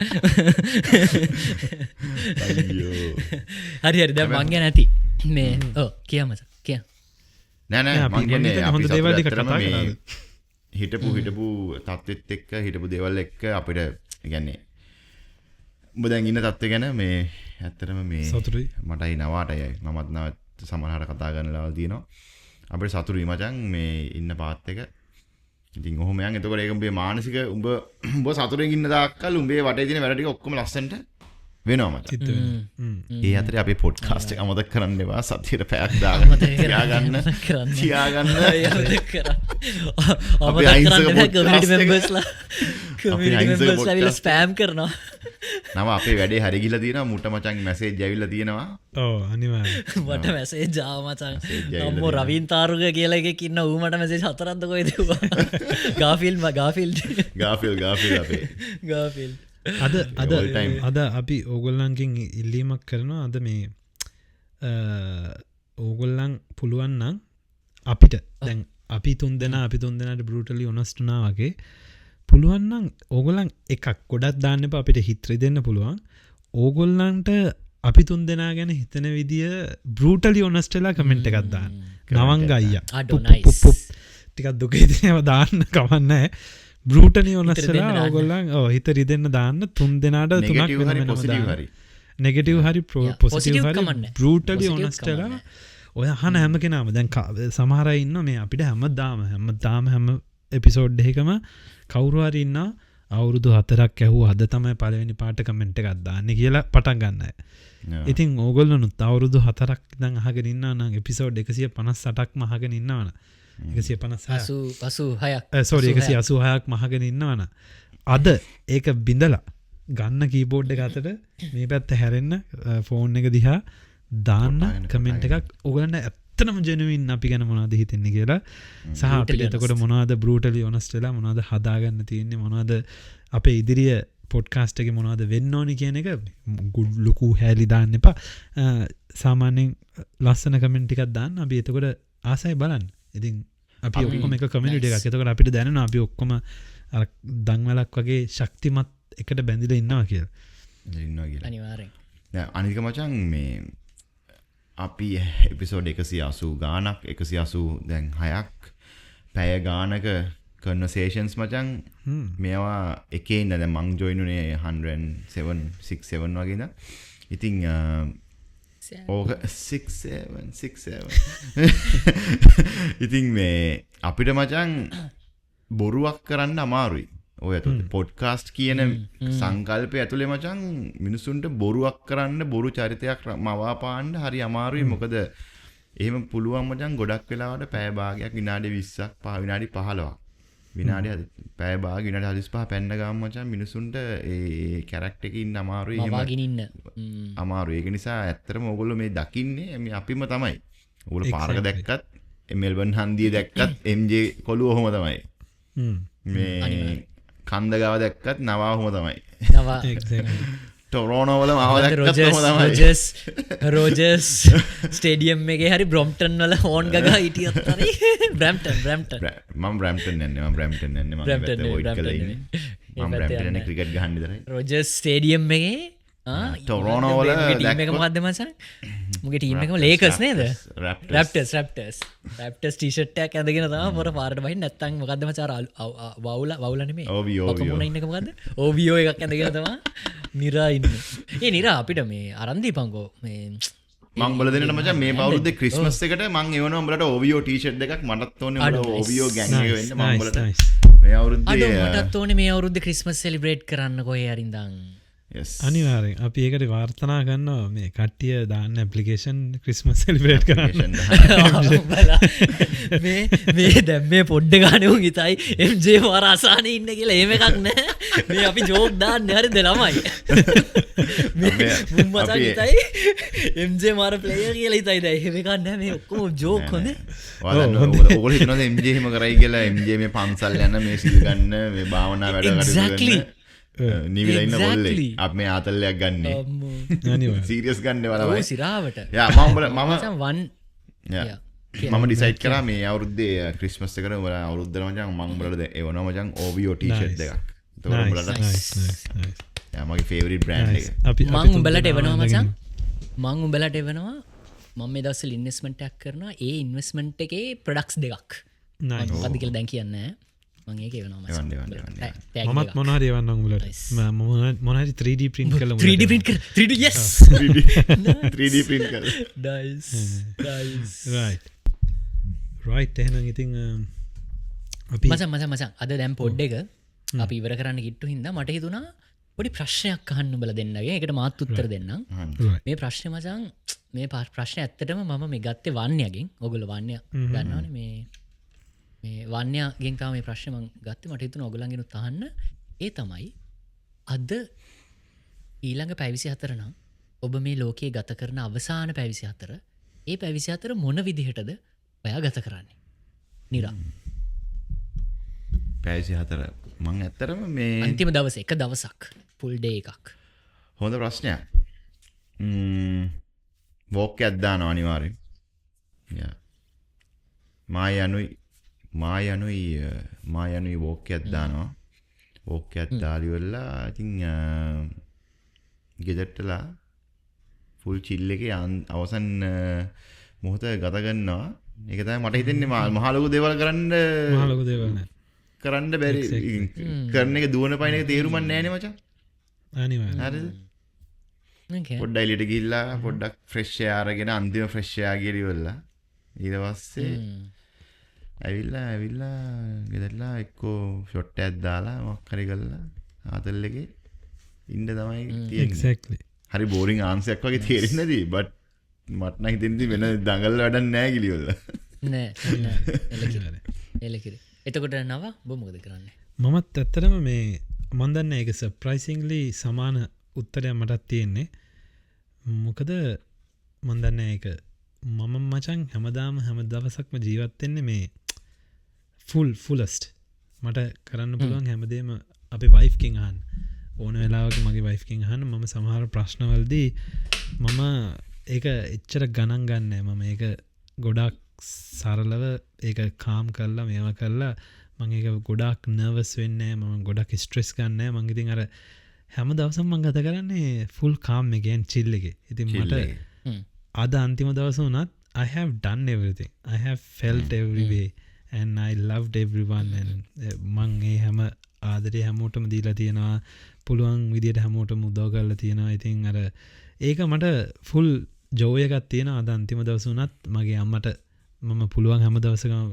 හරි හරි දැ මංග නැති මේ ඕ කියමස කිය නෑ හොඳ දේවල්ලි කතා හිටපු තත්ත්ත් එක්ක හිටපු දෙවල් එක්ක අපිට ගැන්නේ උඹ දැන් ඉන්න තත්ත්ව ගැන මේ ඇත්තරම මේ සතුරුයි මටයි නවාටයයි මමත් නවත් සමහට කතා ගන්න ලවල් තියනවා අපට සතුරුයි මචන් මේ ඉන්න පාත් එක ඉතින් ඔහොමයන් එතකොට ඒක උඹේ මානසික උඹ සතුරෙන් ඉන්න දාක්කල් උඹේ වටේ තියෙන වැඩ ටික ඔක්කොම ලස්සනට වෙනවා මචං. ඒ අතරේ අපි පොඩ්කාස්ට් එක අමතක කරන්න එපා. සතියට පැයක් දාගෙන තියාගන්න. අපි කමියුනිටි මෙම්බර්ස්ලා ඇවිල්ලා ස්පෑම් කරනවා. නම අපේ වැඩේ හරි ගිහලා තියෙනවා. මුට මචං මැසේජ් ඇවිල්ලා තියෙනවා. ඔව් අනිවාර්යයෙන්. මට මැසේජ් ආව මචං. අම්මෝ රවින් තාරුක කියලා එකෙක් ඉන්න ඌ මට මැසේජ් හතරක්ද කොහෙද දුවා. ගාෆිල් අපේ. ගාෆිල් අද අපි ඕගොල්ලන්කින් ඉල්ලීමක් කරනවා අද මේ ඕගොල්ලන් පුළුවන්නම් අපිට දැන් අපි තුන් දෙනාට බෘටලි ඔනස්ටනා වගේ පුළුවන්නම් ඕගොල්ලන් එකක් ගොඩක් දාන්න එපා අපිට හිත්‍රි දෙන්න පුළුවන් ඕගොල්ලන්ට අපි තුන් දෙනා ගැන හිතන විදිය බෘටලි ඔනස්ටලා කමෙන්ට් එකක් දාන්න නවංග අයියා ටිකක් දුකේදව දාන්න කවන්නෑ බෘටලි ඔනස්ටලා ඕගොල්ලන් හිත රිදෙන්න දාන්න තුන් දෙනාට තුනක් නෙගටිව් හරි පොසිටිව් හරි බෘටලි ඔනස්ටලා ඔය අහන හැම කෙනාම දැන් සමහර අය ඉන්න මේ අපිට හැම එපිසෝඩ් එකම කවුරු හරි ඉන්නවා අවුරුදු 4ක් ඇහුවා අද තමයි පළවෙනි පාට කමෙන්ට් එකක් දාන්නේ කියලා පටන් ගන්න අය. ඉතින් ඕගොල්ලොනුත් අවුරුදු 4ක් දැන් අහගෙන ඉන්නවා නම් එපිසෝඩ් 158ක්ම අහගෙන ඉන්නවනේ. 186ක් මහගෙන ඉන්නවන අද ඒක බිඳලා ගන්න කීබෝඩ් එක අතට මේ පැත්ත හැරෙන්න ෆෝන් එක දිහා දාන්න කමෙන්ට් එකක් ඔගලන්න ඇත්තනම ජනුවින් අපි ගැන මොනාද හිතෙන්නේ කියලා සහ අපිට එතකොට මොනවද බෘටලි ඔනස්ට්ලා මොනවද හදාගන්න තියෙන්නේ මොනවද අපේ ඉදිරිය පොඩ්කාස්ට් එකේ මොනවද වෙන්න ඕනි කියන එක ලොකු හැලි දාන්න එපා සාමාන්‍යෙන් ලස්සන කමෙන්ටිකක් දාන්න අපි එතකොට ආසයි බලන්න ඉතින් අපි ඔක්කොම එක කමිනිට එකක් එතකොට අපිට දැනෙන අපි ඔක්කොම දංවලක් වගේ ශක්තිමත් එකට බැඳිල ඉන්නවා කියලා අනිවාරෙන් අනික මචන් මේ අපි එපිසෝඩ් 180 ගානක් 180 දැන් 6ක් පැය ගානක කන්වර්සේෂන්ස් මචන් මේවා එකේ ඉන්න දැන් මං ජොයින් උනේ 107 වගේද ඉතින් ඕක 67 ඉතින් මේ අපිට මචන් බොරුවක් කරන්න අමාරුයි ඔය ඇතුළේ පොඩ්කාස්ට් කියන සංකල්පය ඇතුලේ මචං මිනිසුන්ට බොරුවක් කරන්න බොරු චරිතයක් මවාපාන්න හරි අමාරුයි මොකද එහෙම පුළුවන් මචං ගොඩක් වෙලාවට පැය භාගයක් විනාඩි 20ක් විනාඩි 15ක් විනාඩි පැය භාග විනාඩි 45 පැන්න ගාම මචං මිනිසුන්ට ඒ කැරක්ටර් එකේ ඉන්න අමාරුයි මවාගෙන ඉන්න අමාරුයි ඒක නිසා ඇත්තටම ඕගොල්ලෝ මේ දකින්නේ මේ අපිම තමයි ඕගොල්ලෝ පාරක දැක්කත් මෙල්බන් හන්දිය දැක්කත් MJ කොළුව ඔහොම තමයි මේ කන්ද ගාව දැක්කත් නවාහොම තමයි ටොරෝනෝ වල මාව දැක්කත් ඔහොම තමයි රෝජර්ස් ස්ටේඩියම් එකේ හරි බ්‍රොම්ප්ටන් වල හෝන් ගගා හිටියත් හරි බ්‍රැම්ප්ටන් මම බ්‍රැම්ප්ටන් යන්නේ මම බ්‍රැම්ප්ටන් ක්‍රිකට් ගහන්න විතරයි රෝජර්ස් ස්ටේඩියම් එකේ ටොරෝනෝ වල ටීම් එක මොකද්ද මචං මුගේ ටීම් එකම ලේකර්ස් නේද රැප්ටර්ස් ටී-ෂර්ට් එකක් ඇඳගෙන තමයි පොර පාරට බහින්න නැත්තම් මොකද්ද මචං වවුල නෙමෙයි ඔකමුණ ඉන්න එක මොකද්ද OVO එකක් ඇඳගෙන තමයි නිරා ඉන්නේ ඒ නිරා අපිට මේ අරන් දීපන්කෝ මේ මං බල දෙන්න මචං මේ අවුරුද්දේ ක්‍රිස්මස් එකට මං එවනවා උඹලට OVO ටී-ෂර්ට් එකක් මටත් ඕනේ උඹලා OVO ගෑන් එක වෙන්න මං උඹලට මේ අවුරුද්දේ මටත් ඕනේ මේ අවුරුද්දේ ක්‍රිස්මස් සෙලිබ්‍රේට් කරන්න කොහේ හරි ඉඳන් අනිවාරෙන් අපි ඒකට වාර්තනා ගන්නවා මේ කට්ටිය දාන්න ඇප්ලිකේෂන් ක්‍රිස්මස් සෙලිබ්‍රේට් කරන්න මේ දැන් මේ පොඩ්ඩ ගානුන් හිතයි MJ මාර අසහනේ ඉන්න කියලා එහෙම එකක් නෑ මේ අපි ජෝක් දාන්නේ හරිද ළමයි මුන් මචං හිතයි MJ මාර ප්ලේයර් කියලා හිතයි දැන් එහෙම එකක් නෑ මේ ඔක්කොම ජෝක් හොඳ ඔයගොල්ලෝ හිතනවා MJ එහෙම කරයි කියලා MJ මේ පන්සල් යන මේ සිල් ගන්න මේ භාවනා වැඩ කරන නිවිලා ඉන්න බොල්ලේ අපි මේ ආතල්ලයක් ගන්නෙ සීරියස් ගන්න වලමයි සිරාවට මම ඩිසයිඩ් කරා මේ අවුරුද්දේ ක්‍රිස්මස් එකට උඹලා අවුරුද්දට මචං මම උඹලට එවනවා මචං OVO ටී-ෂර්ට් දෙකක් එතකොට උඹලට මගේ ෆේවරිට් බ්‍රෑන්ඩ් එක මම උඹලට එවනවා මචං මම උඹලට එවනවා මම මේ දවස්වල ඉන්වෙස්ට්මන්ට් එකක් කරනවා ඒ ඉන්වෙස්ට්මන්ට් එකේ ප්‍රොඩක්ට්ස් දෙකක් මොකද්ද කියලා දැන් කියන්නේ මගේ මමත් මොනහරි එවන්න උඹලට මොනහරි 3D print කරලා 3D print කර 3D yes 3D print කරලා right එහෙනම් ඉතින් අපි මචං අද දැන් පොඩ් එක අපි ඉවර කරන්න කිට්ටු හින්දා මට හිතුණා පොඩි ප්‍රශ්නයක් අහන්න උඹලා දෙන්නගේ ඒකට මාත් උත්තර දෙන්නම් මේ ප්‍රශ්නේ මචං මේ ප්‍රශ්නේ ඇත්තටම මම මේ ගත්තේ වන්‍යගෙන් ඔයගොල්ලෝ වන්‍ය දන්නවනේ මේ වන්‍යගෙන් තමයි මේ ප්‍රශ්නේ මම ගත්තේ මට හිතුණා ඔයගොල්ලන්ගෙන් අහන්න ඒ තමයි අද ඊළඟ පැය 24 නම් ඔබ මේ ලෝකයේ ගත කරන අවසාන පැය 24 ඒ පැය 24 මොන විදිහටද ඔයා ගත කරන්නේ නිරා පැය 24 මං ඇත්තරම මේ අන්තිම දවසේ එක දවසක් ෆුල් ඩේ එකක් හොඳ ප්‍රශ්නයක් වෝක් එකක් දානවා අනිවාර්යෙන් මායනුයි වෝක් එකක් දානවා වෝක් එකක් දාලි වෙලා ඉතින් ගෙදරටලා ෆුල් චිල් එකේ අවසන් මොහොත ගත කරනවා ඒක තමයි මට හිතෙන්නේ මහ ලොකු දේවල් කරන්න බැරි කරන එක දුවන පයින් එක තේරුමක් නැහැ නේ මචං අනිවාර්යයෙන් හරිද පොඩ්ඩයි එළියට ගිහිල්ලා පොඩ්ඩක් ෆ්‍රෙෂ් එයාර් අරගෙන අන්තිම ෆ්‍රෙෂ් එයාර් ගිරිවලා ඊට පස්සේ ඇවිල්ලා ගෙදරලා එක්කෝ ෂොට් එකක් දාලා මොකක් හරි කරලා ආතල් එකේ ඉන්න තමයි තියෙන්නේ exactly හරි බෝරින් ආන්සරයක් වගේ තේරෙන්නේ නැති බට් මට නම් හිතෙන්නේ වෙන දඟල් වැඩක් නැහැ කිලිවල නෑ එලකිරි එතකොට නව ඔබ මොකද කරන්නේ මමත් ඇත්තටම මේ මම දන්නේ ඒක සර්ප්‍රයිසින්ග්ලි සමාන උත්තරයක් මටත් තියෙන්නේ මොකද මම දන්නේ ඒක මම මචං හැමදාම හැම දවසක්ම ජීවත් වෙන්නේ මේ ෆුල්ස්ට් මට කරන්න පුළුවන් හැමදේම අපේ වයිෆ් කින් අහන්න ඕන වෙලාවක මගේ වයිෆ් කින් අහන්න මම සමහර ප්‍රශ්නවලදී මම ඒක එච්චර ගණන් ගන්නෑ මම ඒක ගොඩක් සරලව ඒක කාම් කරලා මේවා කරලා මං ඒක ගොඩක් නර්වස් වෙන්නේ මම ගොඩක් ස්ට්‍රෙස් ගන්නෑ මං ඉතින් අර හැම දවසම මං ගත කරන්නේ ෆුල් කාම් එකෙන් චිල් එකේ. ඉතින් මට අද අන්තිම දවස වුණත් I have done everything. I have felt every way and I loved everyone and මං ඒ හැම ආදරේ හැමෝටම දීලා තියෙනවා. පුළුවන් විදියට හැමෝටම උදව් කරලා තියෙනවා. ඉතින් අර ඒක මට ෆුල් ජෝය එකක් තියෙනවා. අද අන්තිම දවස වුණත් මගේ අම්මට මම පුළුවන් හැම දවසකම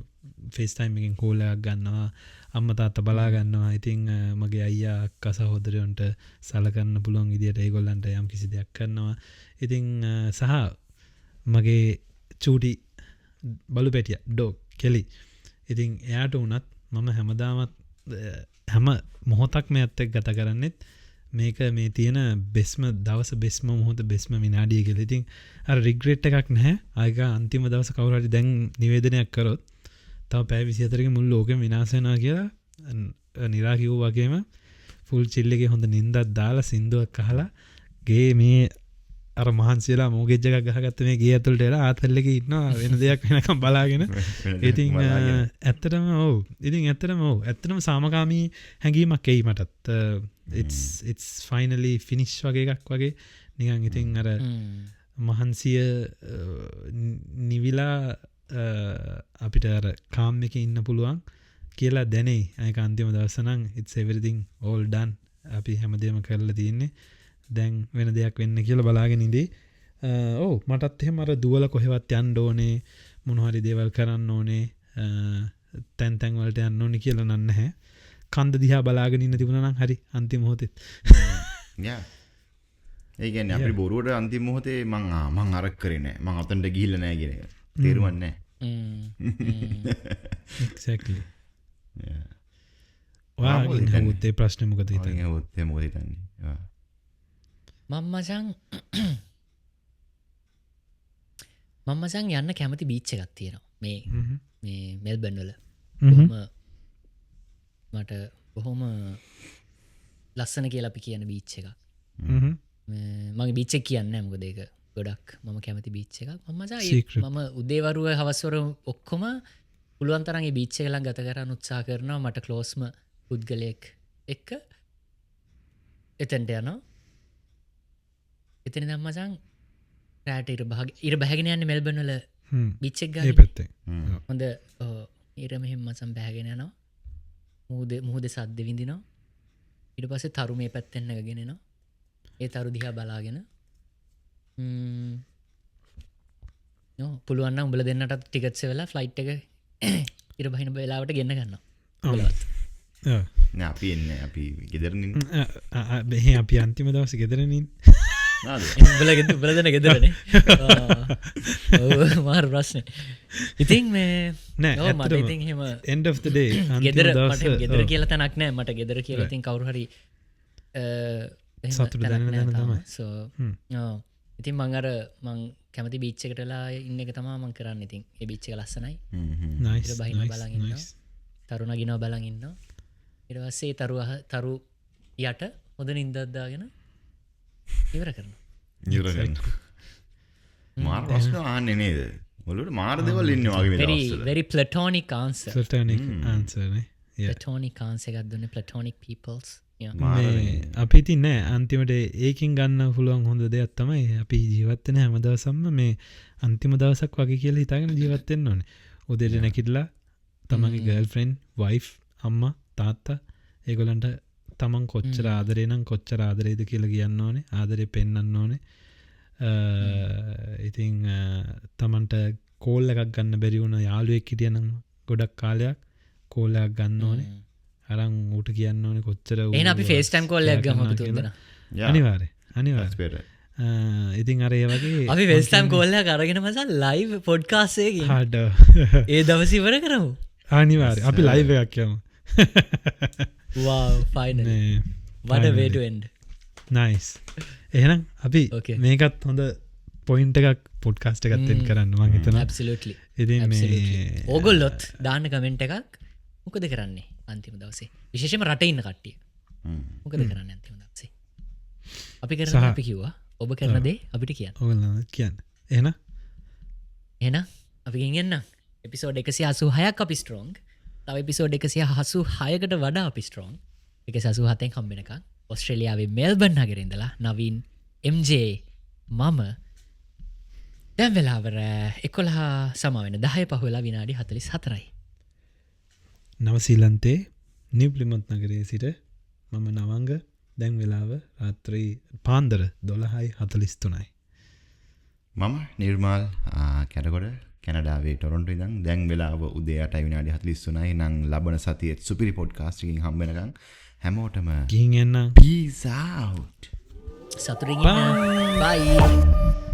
FaceTime එකෙන් කෝල් එකක් ගන්නවා. අම්මා තාත්තා බලා ගන්නවා. ඉතින් මගේ අයියා අක්කා සහෝදරයන්ට සලකන්න පුළුවන් විදියට ඒගොල්ලන්ට යම් කිසි දෙයක් කරනවා. ඉතින් සහ මගේ චූටි බලු පැටියා ඩොග් කෙලි. ඉතින් එයාට වුණත් මම හැමදාමත් හැම මොහොතක්ම ඇත්ත එක්ක ගත කරන්නෙත් මේක මේ තියෙන බෙස්ම දවස බෙස්ම මොහොත බෙස්ම විනාඩිය කියලා. ඉතින් අර රිග්‍රෙට් එකක් නැහැ. ආයික අන්තිම දවස කවුරු හරි දැන් නිවේදනයක් කරොත් තව පැය 24කින් මුළු ලෝකෙම විනාශ වෙනවා කියලා නිරා කිව්වා වගේම ෆුල් චිල් එකේ හොඳ නිින්දක් දාලා සින්දුවක් අහලා ගේ මේ අර මහන්සියලා මෝගෙජ් එකක් ගහගත්ත මේ ගේ ඇතුළට එලා ආතල් එකේ ඉන්නවා වෙන දෙයක් වෙනකම් බලාගෙන. ඉතින් ඇත්තටම ඔව්. ඉතින් ඇත්තටම සාමකාමී හැඟීමක් එයි මටත්. it's finally finish වගේ එකක් වගේ නිකන් ඉතින් අර මහන්සිය නිවිලා අපිට අර කාම් එකේ ඉන්න පුළුවන් කියලා දැනෙයි. ඒක අන්තිම දවස නම් it's everything all done. අපි හැමදේම කරලා තියෙන්නේ. දැන් වෙන දෙයක් වෙන්න කියලා බලාගෙන ඉඳී. ඔව් මටත් එහෙම අර දුවල කොහෙවත් යන්න ඕනේ මොන හරි දේවල් කරන්න ඕනේ තැන් වලට යන්න ඕනේ කියලා නන් නැහැ. කන්ද දිහා බලාගෙන ඉන්න තිබුණා නම් හරි අන්තිම මොහොතේ. යා. ඒ කියන්නේ අපේ බොරුවට අන්තිම මොහොතේ මං අරක් කරේ නෑ. මං අතනට ගිහිල්ලා නෑ කියන එක. තේරුම් නෑ. Exactly. Yeah. වාගේ හුත්තේ ප්‍රශ්නේ මොකද හිතන්නේ? හුත්තේ මොකද හිතන්නේ? මම මචං යන්න කැමති බීච් එකක් තියෙනවා මේ මෙල්බර්න් වල. මට බොහොම ලස්සන කියලා අපි කියන බීච් එකක්. මගේ බීච් එක කියන්නේ මොකද ඒක ගොඩක් මම කැමති බීච් එකක්. මම උදේවරුව හවස්වර ඔක්කොම පුළුවන් තරම් ඒ බීච් එක ළඟ ගත කරන්න උත්සාහ කරනවා. මට ක්ලෝස්ම පුද්ගලයෙක් එක්ක එතනට යනවා. එතන දැන් මචං රාට ඉර බහගෙන යන්නේ මෙල්බර්න් වල බීච් එක ගානේ. ඒ පැත්තේ. හොඳ ඉර මෙහෙම මචං බහගෙන යනවා. මුහුදේ සද්ද විඳිනවා. ඊට පස්සේ තරු මේ පැත්තෙන් නැගගෙන එනවා. ඒ තරු දිහා බලාගෙන පුළුවන් නම් උඹලා දෙන්නටත් ටිකට්ස් වෙලා ෆ්ලයිට් එක ඉර බහින වෙලාවට ගෙන්න ගන්නවා. නෑ අපි එන්නේ අපි ගෙදරින් ඉන්නේ. අපි අන්තිම දවසේ ගෙදරින් ඉන්නේ. උඹලදන ගෙදරනේ. මාර ප්‍රශ්න. ඉතින් මේ නෑ මට ඉතින් එහෙම end of the day ගෙදර මට ගෙදර කියලා තැනක් නෑ. මට ගෙදර කියලා ඉතින් කවුරු හරි සතුට දැනෙන තමයි. ඉතින් මං කැමති බීච් එකටලා ඉන්න එක තමයි මං කරන්නේ. ඉතින් ඒ බීච් එක ලස්සනයි. nice ඉර බහින බලන් ඉන්නවා. තරු නගිනවා බලන් ඉන්නවා. ඊට පස්සේ තරු යට හොඳ නින්දක් දාගෙන ඉවර කරනවා. මාර ප්‍රශ්න අහන්නේ නේද? ඔළුවට මාර දේවල් ඉන්නේ වගේ මේ දවස්වල. very platonic answer. platonic answer නේ. platonic answer එකක් දුන්නේ platonic peoples. අපි ඉතින් නෑ අන්තිමට ඒකින් ගන්න පුළුවන් හොඳ දෙයක් තමයි අපි ජීවත් වෙන හැම දවසක්ම මේ අන්තිම දවසක් වගේ කියලා හිතාගෙන ජීවත් වෙන්න ඕනේ. උදේට නැගිටලා තමන්ගේ ගර්ල්ෆ්‍රෙන්ඩ්, වයිෆ්, අම්මා, තාත්තා ඒගොල්ලන්ට තමන් කොච්චර ආදරේ නම් කොච්චර ආදරේද කියලා කියන්න ඕනේ. ආදරේ පෙන්වන්න ඕනේ. ඉතින් තමන්ට කෝල් එකක් ගන්න බැරි වුණ යාළුවෙක් හිටියනම් ගොඩක් කාලයක් කෝල් එකක් ගන්න ඕනේ. අරන් ඌට කියන්න ඕනේ කොච්චර එහෙනම් අපි FaceTime call එකක් ගමු අපි තුන්දෙනා. අනිවාර්යෙන්. ඉතින් අර ඒ වගේ අපි FaceTime call එකක් අරගෙන මචං live podcast එකකින් හඩ ඒ දවස් ඉවර කරමු. අනිවාර්යෙන්. අපි live එකක් යමු. wow finally what a way to end. nice. එහෙනම් අපි මේකත් හොඳ පොයින්ට් එකක් පොඩ්කාස්ට් එකත් එන්න කරන්න මම හිතනවා. absolutely. ඉතින් මේ ඕගොල්ලොත් දාන්න කමෙන්ට් එකක් මොකද කරන්නේ අන්තිම දවසේ? විශේෂයෙන්ම රටේ ඉන්න කට්ටිය. මොකද කරන්නේ අන්තිම දවසේ? අපි කරන්නේ අපි කිව්වා ඔබ කරන දේ අපිට කියන්න. ඔගල කියන්න එන එන අපි එන්න එපිසෝඩ් 186ක් අපි ස්ට්‍රෝං. තව එපිසෝඩ් 186කට වඩා අපි ස්ට්‍රෝං. 187න් හම්බෙනකම් ඔස්ට්‍රේලියාවේ මෙල්බන් නගරේ ඉඳලා නවීන් MJ මම දැන් වෙලාවර 11 සමාවෙන 10 පහුවෙලා විනාඩි 44යි. නවසීලන්තේ නිව්ලිමත් නගරේ සිට මම නවංග දැන් වෙලාව රාත්‍රී පාන්දර 12:43යි. මම නිර්මාල් කැඩගොඩ කැනඩාවේ ටොරොන්ටෝ ඉඳන් දැන් වෙලාව උදේ 8 විනාඩි 43යි. නම් ලබන සතියේ සුපිරි පොඩ්කාස්ට් එකකින් හම්බ වෙනකන් හැමෝටම ගිහින් එන්න. peace out. සතුටින් ඉන්න. bye.